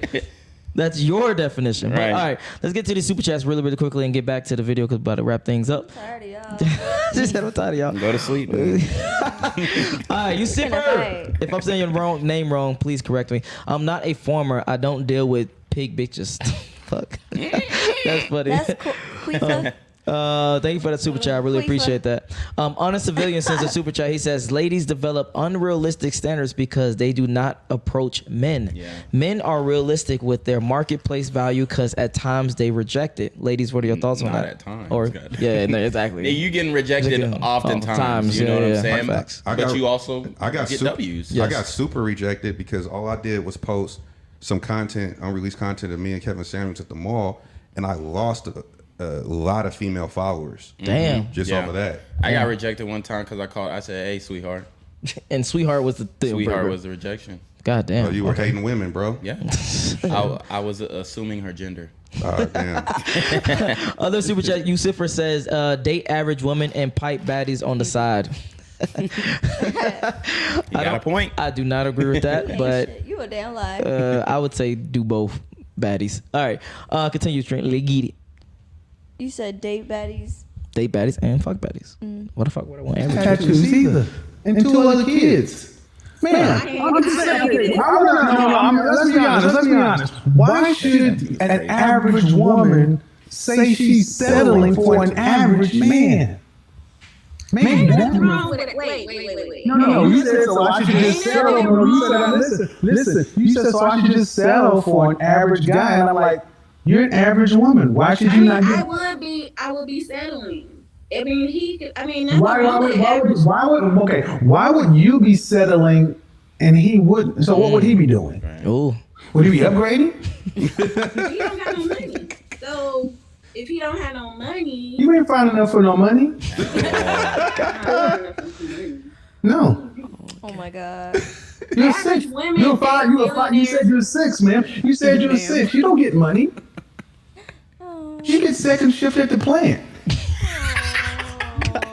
That's your definition. But, Right. all right, let's get to the super chats really quickly and get back to the video because we're about to wrap things up. I'm tired of y'all. She said, I'm tired of y'all. Go to sleep. Man. All right, you sipper. If I'm saying your name wrong, please correct me. I'm not a farmer. I don't deal with pig bitches. Fuck. That's funny. That's cool. Thank you for that super chat. I really appreciate that. Honest Civilian sends a super chat. He says, ladies develop unrealistic standards because they do not approach men. Yeah. Men are realistic with their marketplace value because at times they reject it. Ladies, what are your thoughts on that? Not at times. Or, God. yeah, no, exactly. You getting rejected oftentimes. You know what I'm saying? But you also get W's. I got super rejected because all I did was post some content, unreleased content of me and Kevin Samuels at the mall, and I lost a lot of female followers. Damn. Just off of that. I got rejected one time because I said, hey, sweetheart. And sweetheart was the thing. Sweetheart was the rejection. God damn. Oh, you were hating women, bro. Yeah. I was assuming her gender. Damn. Other super chat, Yusifer says, date average woman and pipe baddies on the side. You got a point. I do not agree with that, but you a damn lie. I would say do both baddies. All right. Continue, Trent. Let's get it. You said date baddies. Date baddies and fuck baddies. What the fuck would I want? Tattoos either. And two other kids. Man, I'm just saying, let's be honest. Why should an average woman say she's settling for an average man? Man, What's wrong with it? Wait. No. You said so I should just settle. No, you said, listen. You said so I should just settle for an average guy, and I'm like, you're an average woman. Why should you not? I would be settling. I mean, he could. I mean, why would you be settling and he wouldn't? So what would he be doing? Oh, would he be upgrading? He don't have no money. So if he don't have no money, You ain't finding enough for no money. No. Oh my God. You're six. You're five. You're five. You said you're six, man. You said you're six. You don't get money. You get second shift at the plant.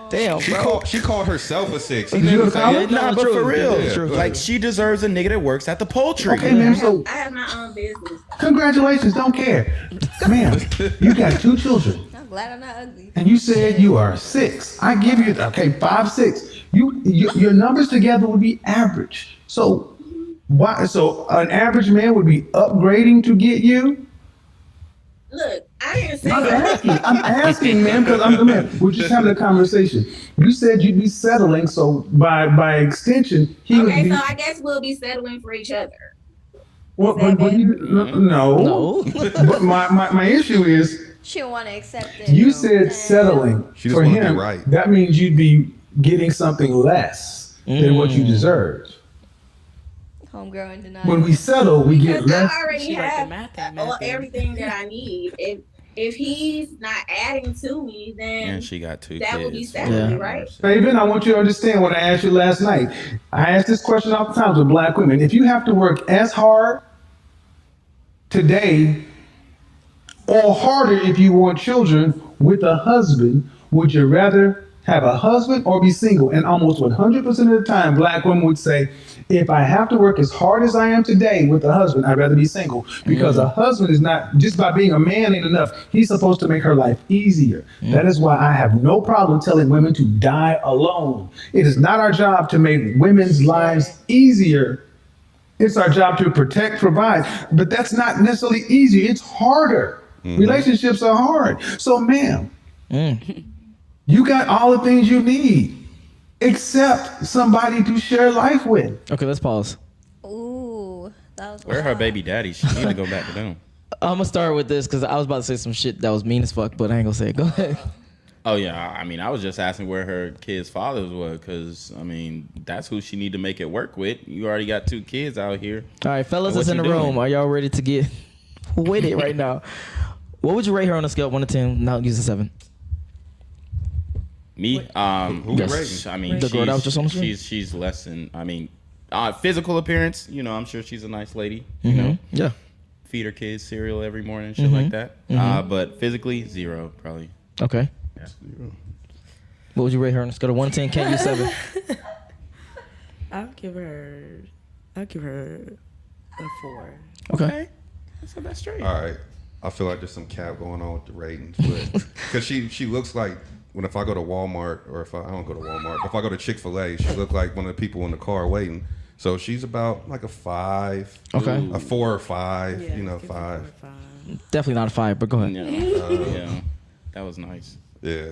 damn, bro. She called herself a six. Nah, but for real, like she deserves a nigga that works at the poultry. Okay, man. So I have my own business. congratulations. Don't care, ma'am. You got 2 children. I'm glad I'm not ugly. And you said you are 6. I give you 5, 6. Your numbers together would be average. So why? So an average man would be upgrading to get you. Look, I didn't say I'm asking, man, because we're just having a conversation. You said you'd be settling, so by extension, he would be. So I guess we'll be settling for each other. No. But my issue is She don't want to accept it. you said settling She just for wanna be him. right. That means you'd be getting something less than what you deserve. Homegirl in denial. When we settle, we get Because less. I already have math. everything that I need. If he's not adding to me, then And she got 2 that kids. would be settling, right? Fabian, I want you to understand what I asked you last night. I asked this question oftentimes with black women. If you have to work as hard today or harder if you want children with a husband, would you rather have a husband or be single? And almost 100% of the time, black women would say, if I have to work as hard as I am today with a husband, I'd rather be single. Because a husband is not, just by being a man ain't enough. He's supposed to make her life easier. That is why I have no problem telling women to die alone. It is not our job to make women's lives easier. It's our job to protect, provide. But that's not necessarily easy. It's harder. Relationships are hard. So, ma'am, you got all the things you need, except somebody to share life with. Okay, let's pause. Ooh, that was Where her baby daddy? She need to go back to them. I'm gonna start with this because I was about to say some shit that was mean as fuck, but I ain't gonna say it. Go ahead. Oh yeah, I mean, I was just asking where her kids' fathers were, because I mean, that's who she need to make it work with. You already got 2 kids out here. All right, fellas, What that's in you the room. doing? Are y'all ready to get with it right now? What would you rate her on a scale of 1 to 10? Not using 7. Me? Who we rating? I mean, The girl that was just on the screen? she's less than. I mean, physical appearance. You know, I'm sure she's a nice lady. You know, Yeah. feed her kids cereal every morning, shit like that. But physically, 0 probably. Okay. Yeah. What would you rate her on a scale of 1 to 10? Can't use 7. I'll give her a 4. Okay. So that's straight. All right. I feel like there's some cap going on with the ratings, but because she looks like if I go to Walmart or if I don't go to Walmart, but if I go to Chick-fil-A, she look like one of the people in the car waiting. So she's about like a 5, Okay. a 4 or 5, Yeah, you know, give her 5. 4 or 5. Definitely not a 5, but go ahead. Yeah. That was nice. Yeah.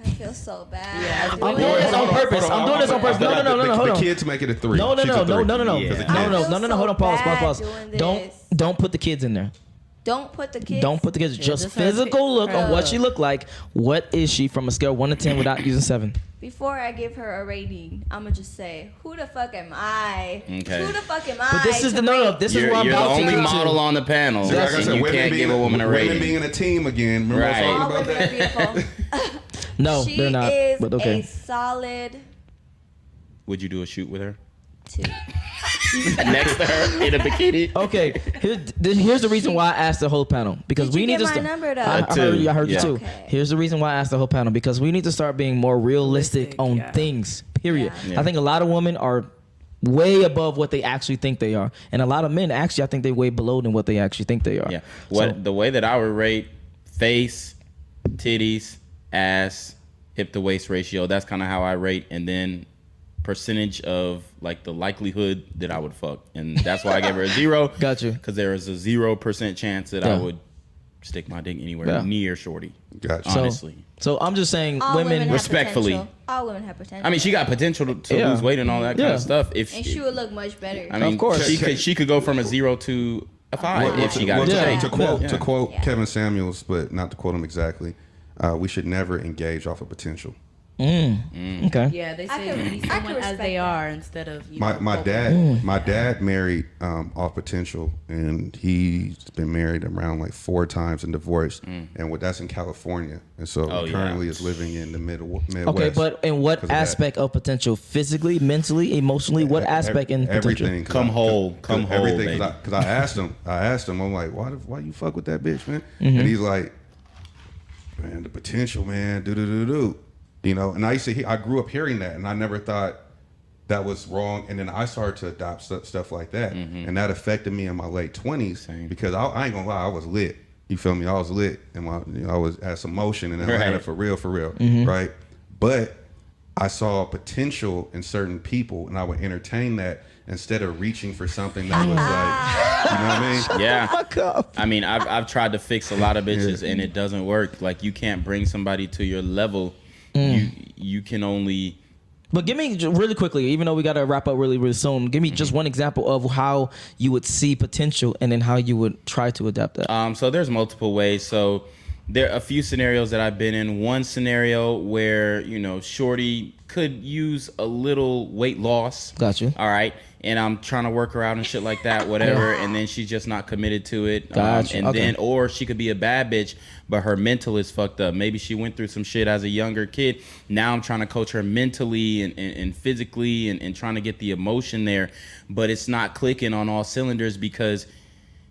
I feel so bad. Yeah. I'm doing this on purpose. I'm doing this on purpose. No, hold The on. kids make it a 3. No. She's a 3. Yeah. Hold on. Pause. Doing Don't put the kids in there. Don't put the kids. Don't put the kids. Just just her physical look on what Bro. she looked like. What is she from a scale of 1 to 10 without using 7? Before I give her a rating, I'ma just say, who the fuck am I? Okay. Who the fuck am I? But this is to the rate? This You're, is what I'm you're the about to only get model to. on the panel, So like I and said, you women can't give a woman a women rating. being a team again. Remember I was All talking women about are that? beautiful. No, She they're not. is But okay. a solid Would you do a shoot with her 2. next to her in a bikini? Okay, here's the reason why I asked the whole panel because Did we you need get to my start. number, though? I heard you Yeah. too. Okay. Here's the reason why I asked the whole panel because we need to start being more realistic on Yeah. things. Period. Yeah. I think a lot of women are way above what they actually think they are, and a lot of men actually I think they way below than what they actually think they are. Yeah. So- The way that I would rate face, titties, ass, hip to waist ratio, that's kind of how I rate, and then percentage of like the likelihood that I would fuck, and that's why I gave her a 0. Gotcha. Because there is a 0% chance that I Yeah. would stick my dick anywhere Yeah. near shorty. Gotcha. Honestly. So I'm just saying, All women have respectfully. potential. All women have potential. I mean, she got potential to Yeah. lose weight and all that kind Yeah. of stuff. If and she would look much better. I mean, Of course. she could go from a 0 to a 5 Well, if she got well, it. Yeah. to quote Yeah. to quote Yeah. Kevin Samuels, but not to quote him exactly, we should never engage off of potential. okay. Yeah, they I say can- meet I can someone as respect they that. are instead of you My know, my hoping- dad married off potential, and he's been married around like 4 times and divorced, and that's in California, and so Oh, yeah. currently is living in the Midwest. Okay, but in what 'cause of that. aspect of potential? Physically, mentally, emotionally? What aspect in potential? Everything. 'Cause Come I- whole, 'cause come whole, everything. baby. Because I asked him, I'm like, why you fuck with that bitch, man? And he's like, man, the potential, man, do. You know, and I grew up hearing that, and I never thought that was wrong. And then I started to adopt stuff like that, and that affected me in my late 20s. Same. Because I ain't gonna lie, I was lit. You feel me? I was lit, and I had some motion in Atlanta Right. for real, right? But I saw potential in certain people, and I would entertain that instead of reaching for something that was like, you know what I mean? Yeah. I mean, I've tried to fix a lot of bitches, and it doesn't work. Like, you can't bring somebody to your level. You can only. But give me really quickly, even though we got to wrap up really, really soon, give me just one example of how you would see potential and then how you would try to adapt that. So there's multiple ways. So there are a few scenarios that I've been in. One scenario where, shorty could use a little weight loss. Got you. All right. And I'm trying to work her out and shit like that, whatever. And then she's just not committed to it. Got you. And Okay. then, or she could be a bad bitch, but her mental is fucked up. Maybe she went through some shit as a younger kid. Now I'm trying to coach her mentally and physically and trying to get the emotion there. But it's not clicking on all cylinders because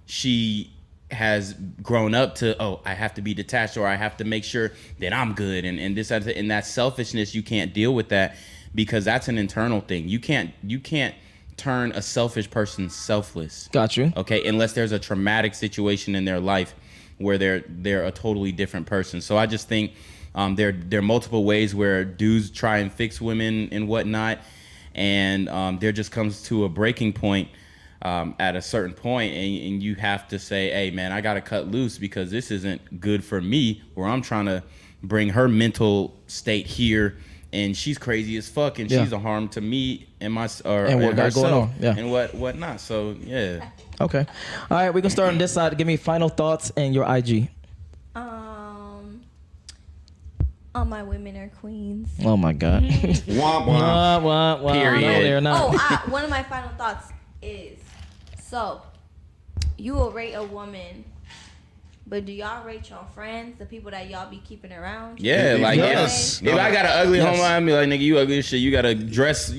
she has grown up to, I have to be detached, or I have to make sure that I'm good. And this, and that selfishness, you can't deal with that because that's an internal thing. You can't turn a selfish person selfless. Got you. Okay, unless there's a traumatic situation in their life where they're a totally different person. So I just think there are multiple ways where dudes try and fix women and whatnot, and there just comes to a breaking point at a certain point, and you have to say, hey man, I gotta cut loose because this isn't good for me, where I'm trying to bring her mental state here, and she's crazy as fuck, and she's a harm to me and my And what got herself, going on, yeah. and what not. So yeah. Okay. All right, we can start on this side. Give me final thoughts and your IG. All my women are queens. Oh my God. Wah, wah. Wah. Period. No, they're not. One of my final thoughts is, so you will rate a woman. But do y'all rate your friends, the people that y'all be keeping around? Yeah, like yes. if I got an ugly homie, I be like, nigga, you ugly as shit. You gotta dress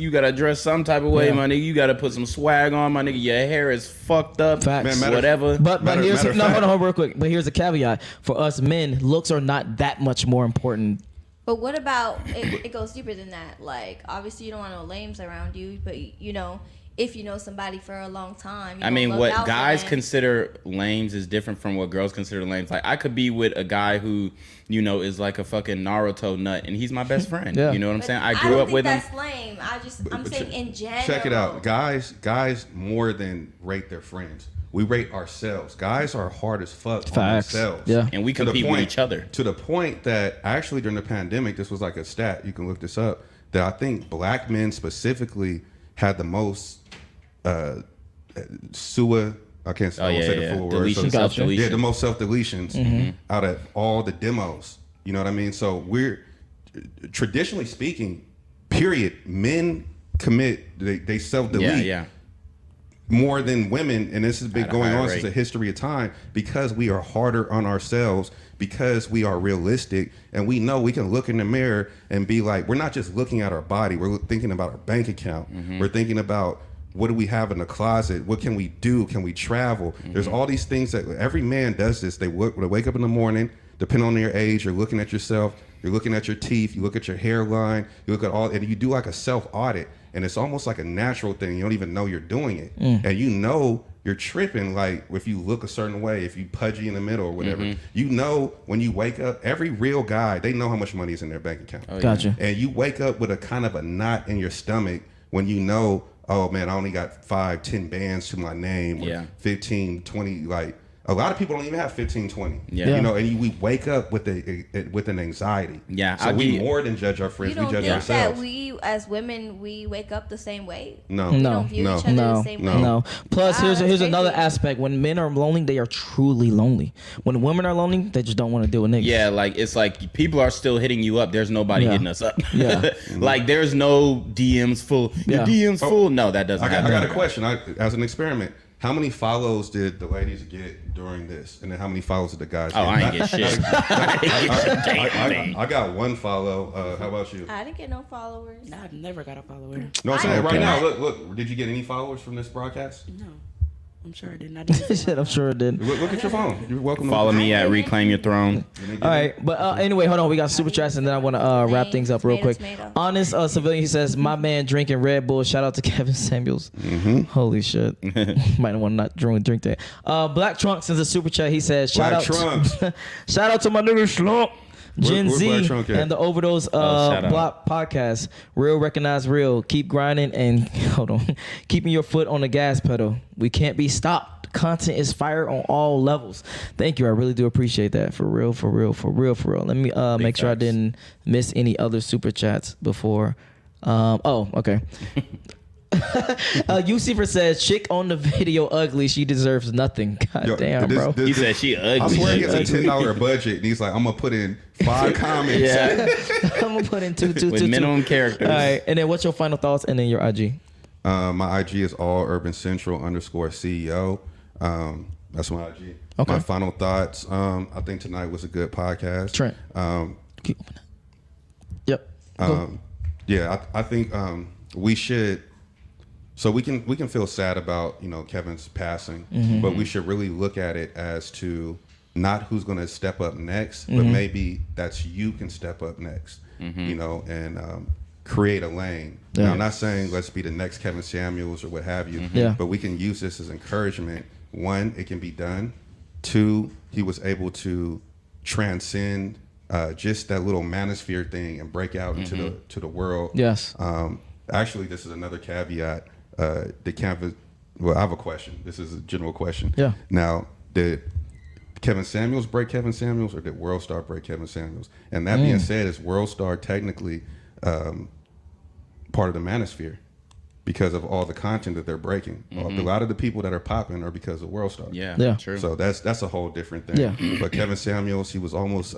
some type of way, my nigga. You gotta put some swag on, my nigga. Your hair is fucked up. Facts. Whatever. But here's hold on real quick. But here's a caveat for us men: looks are not that much more important. But what about it goes deeper than that? Like, obviously, you don't want no lames around you, but you know. If you know somebody for a long time, I mean, what guys consider lames is different from what girls consider lames. Like, I could be with a guy who, you know, is like a fucking Naruto nut, and he's my best friend. Yeah. You know what I'm saying? I grew up with him. That's lame. I'm saying in general. Check it out, guys more than rate their friends. We rate ourselves. Guys are hard as fuck on themselves. Yeah, and we compete with each other to the point that actually during the pandemic, this was like a stat. You can look this up. That I think black men specifically had the most. I can't say the full word. Deletions. The most self-deletions out of all the demos. You know what I mean? So we're traditionally speaking, period, men commit, they self-delete more than women, and this has been going on since the history of time because we are harder on ourselves, because we are realistic, and we know we can look in the mirror and be like, we're not just looking at our body, we're thinking about our bank account, we're thinking about what do we have in the closet? What can we do? Can we travel? There's all these things that every man does this. They wake up in the morning, depending on your age, you're looking at yourself, you're looking at your teeth, you look at your hairline, you look at all, and you do like a self-audit. And it's almost like a natural thing. You don't even know you're doing it. And you know you're tripping, like if you look a certain way, if you pudgy in the middle or whatever. You know when you wake up, every real guy, they know how much money is in their bank account. Gotcha. And you wake up with a kind of a knot in your stomach when you know, oh man, I only got 5-10 bands to my name, or 15, 20, like a lot of people don't even have 15, 20. You know, and we wake up with an anxiety. So we more than judge our friends, we judge ourselves. That we as women, we wake up the same way? No. We don't view each other the same way? No. Plus, here's another aspect. When men are lonely, they are truly lonely. When women are lonely, they just don't want to deal with niggas. Yeah, like it's like people are still hitting you up. There's nobody hitting us up. Like there's no DMs full. Your DMs full. No, that doesn't happen. I got a question. As an experiment, how many follows did the ladies get during this? And then how many follows did the guys get? I ain't get shit. I got one follow. How about you? I didn't get no followers. I've never got a follower. No, I'm saying right now, look, did you get any followers from this broadcast? No. I'm sure I did not. I'm sure it did. Look at your phone. You're welcome. Follow me at Reclaim Your Throne. All right, but anyway, hold on. We got super chats, and then I want to wrap things up real quick. Honest Civilian, he says, my man drinking Red Bull. Shout out to Kevin Samuels. Holy shit. Might want to not drink that. Black Trunks is a super chat. He says, shout out to my nigga Slump. Gen Z and the Overdose Block podcast. Real recognize real. Keep grinding and keeping your foot on the gas pedal. We can't be stopped. Content is fire on all levels. Thank you. I really do appreciate that. For real. Let me make sure I didn't miss any other super chats before. Okay. Lucifer says, chick on the video ugly, she deserves nothing. God damn, bro. He said she ugly. I swear he has a $10 budget and he's like, I'm gonna put in 5 comments. I'm gonna put in two with minimum characters. All right, and then what's your final thoughts, and then your IG? My IG is allurbancentral_CEO. That's my IG. Okay. My final thoughts. I think tonight was a good podcast. Trent. Yep. I think we should. So we can feel sad about Kevin's passing, but we should really look at it as to not who's going to step up next, but maybe that's you can step up next, and create a lane. Now, I'm not saying let's be the next Kevin Samuels or what have you, but we can use this as encouragement. 1, it can be done. 2, he was able to transcend just that little manosphere thing and break out into the world. Yes. Actually, this is another caveat. The canvas. Well, I have a question. This is a general question. Yeah. Now, did Kevin Samuels break Kevin Samuels, or did World Star break Kevin Samuels? And that being said, is World Star technically part of the manosphere because of all the content that they're breaking? A lot of the people that are popping are because of World Star. Yeah. True. So that's a whole different thing. Yeah. But Kevin Samuels, he was almost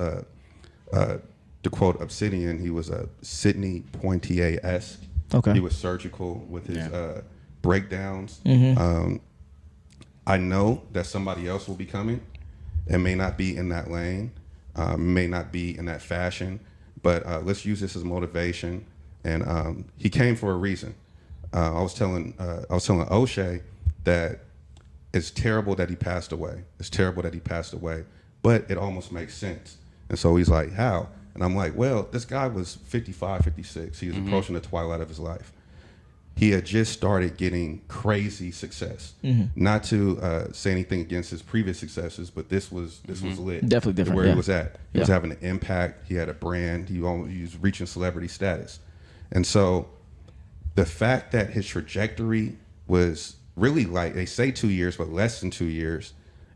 to quote Obsidian, he was a Sidney Poitier-esque. Okay. He was surgical with his breakdowns. I know that somebody else will be coming. It may not be in that lane, may not be in that fashion, but let's use this as motivation. And he came for a reason. I was telling O'Shea that it's terrible that he passed away. It's terrible that he passed away, but it almost makes sense. And so he's like, how? And I'm like, well, this guy was 55, 56. He was approaching the twilight of his life. He had just started getting crazy success. Not to say anything against his previous successes, but this was lit. Definitely different. Where he was at. He was having an impact. He had a brand. He was reaching celebrity status. And so the fact that his trajectory was really like, they say 2 years, but less than 2 years,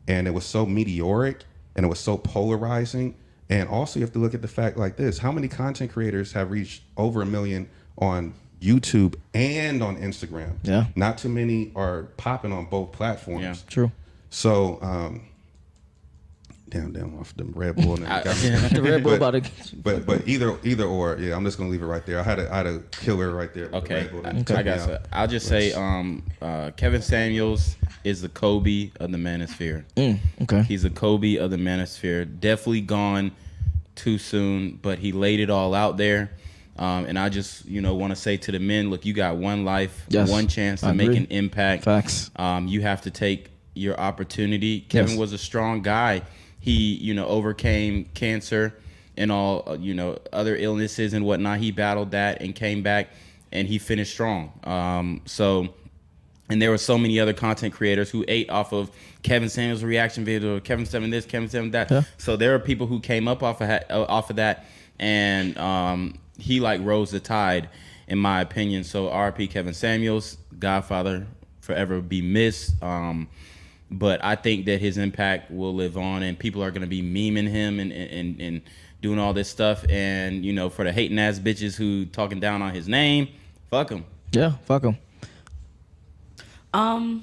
and it was so meteoric and it was so polarizing. And also you have to look at the fact like this. How many content creators have reached over 1 million on YouTube and on Instagram? Yeah. Not too many are popping on both platforms. Yeah. True. So, damn, off the Red Bull. The Red Bull about to. But either or, yeah, I'm just gonna leave it right there. I had a killer right there. Okay, I got so. I'll just say, Kevin Samuels is the Kobe of the manosphere. Okay. He's the Kobe of the manosphere. Definitely gone too soon, but he laid it all out there. And I just, want to say to the men, look, you got one life, one chance to make an impact. Facts. You have to take your opportunity. Kevin was a strong guy. He, overcame cancer and all, other illnesses and whatnot. He battled that and came back, and he finished strong. And there were so many other content creators who ate off of Kevin Samuels' reaction video, Kevin Samuels this, Kevin Samuels that. Yeah. So there are people who came up off of that, and he rose the tide, in my opinion. So RIP Kevin Samuels, Godfather, forever be missed. But I think that his impact will live on, and people are going to be memeing him and doing all this stuff. And, for the hating ass bitches who talking down on his name, fuck him. Yeah, fuck him.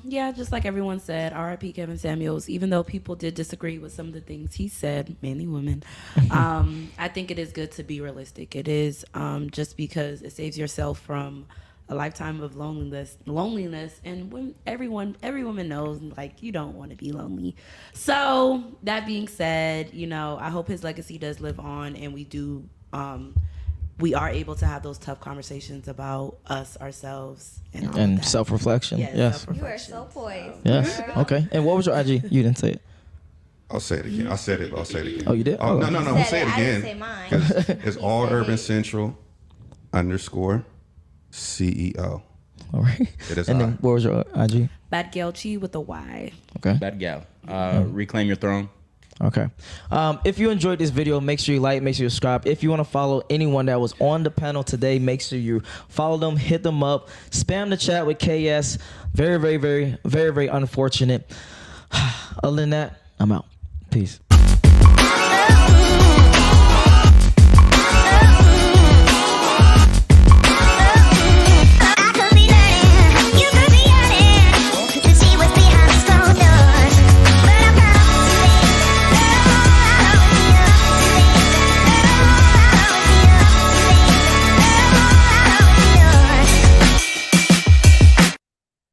Yeah, just like everyone said, RIP Kevin Samuels, even though people did disagree with some of the things he said, mainly women, I think it is good to be realistic. It is, just because it saves yourself from a lifetime of loneliness, and when every woman knows, you don't want to be lonely. So that being said, I hope his legacy does live on, and we are able to have those tough conversations about us, ourselves, and self-reflection. Yes. Self-reflection. You are so poised. Yes. Okay. And what was your IG? You didn't say it. I'll say it again. I'll say it again. Oh, you did? No. I'll say it I again. didn't say mine. It's all Urban Central _ CEO. All right. It is. And then what was your IG? Bad Gal Chi with a Y. Okay. Bad gal. Reclaim your throne. Okay. If you enjoyed this video, make sure you like, make sure you subscribe. If you want to follow anyone that was on the panel today, make sure you follow them, hit them up, spam the chat with KS. Very, very, very, very, very unfortunate. Other than that, I'm out. Peace.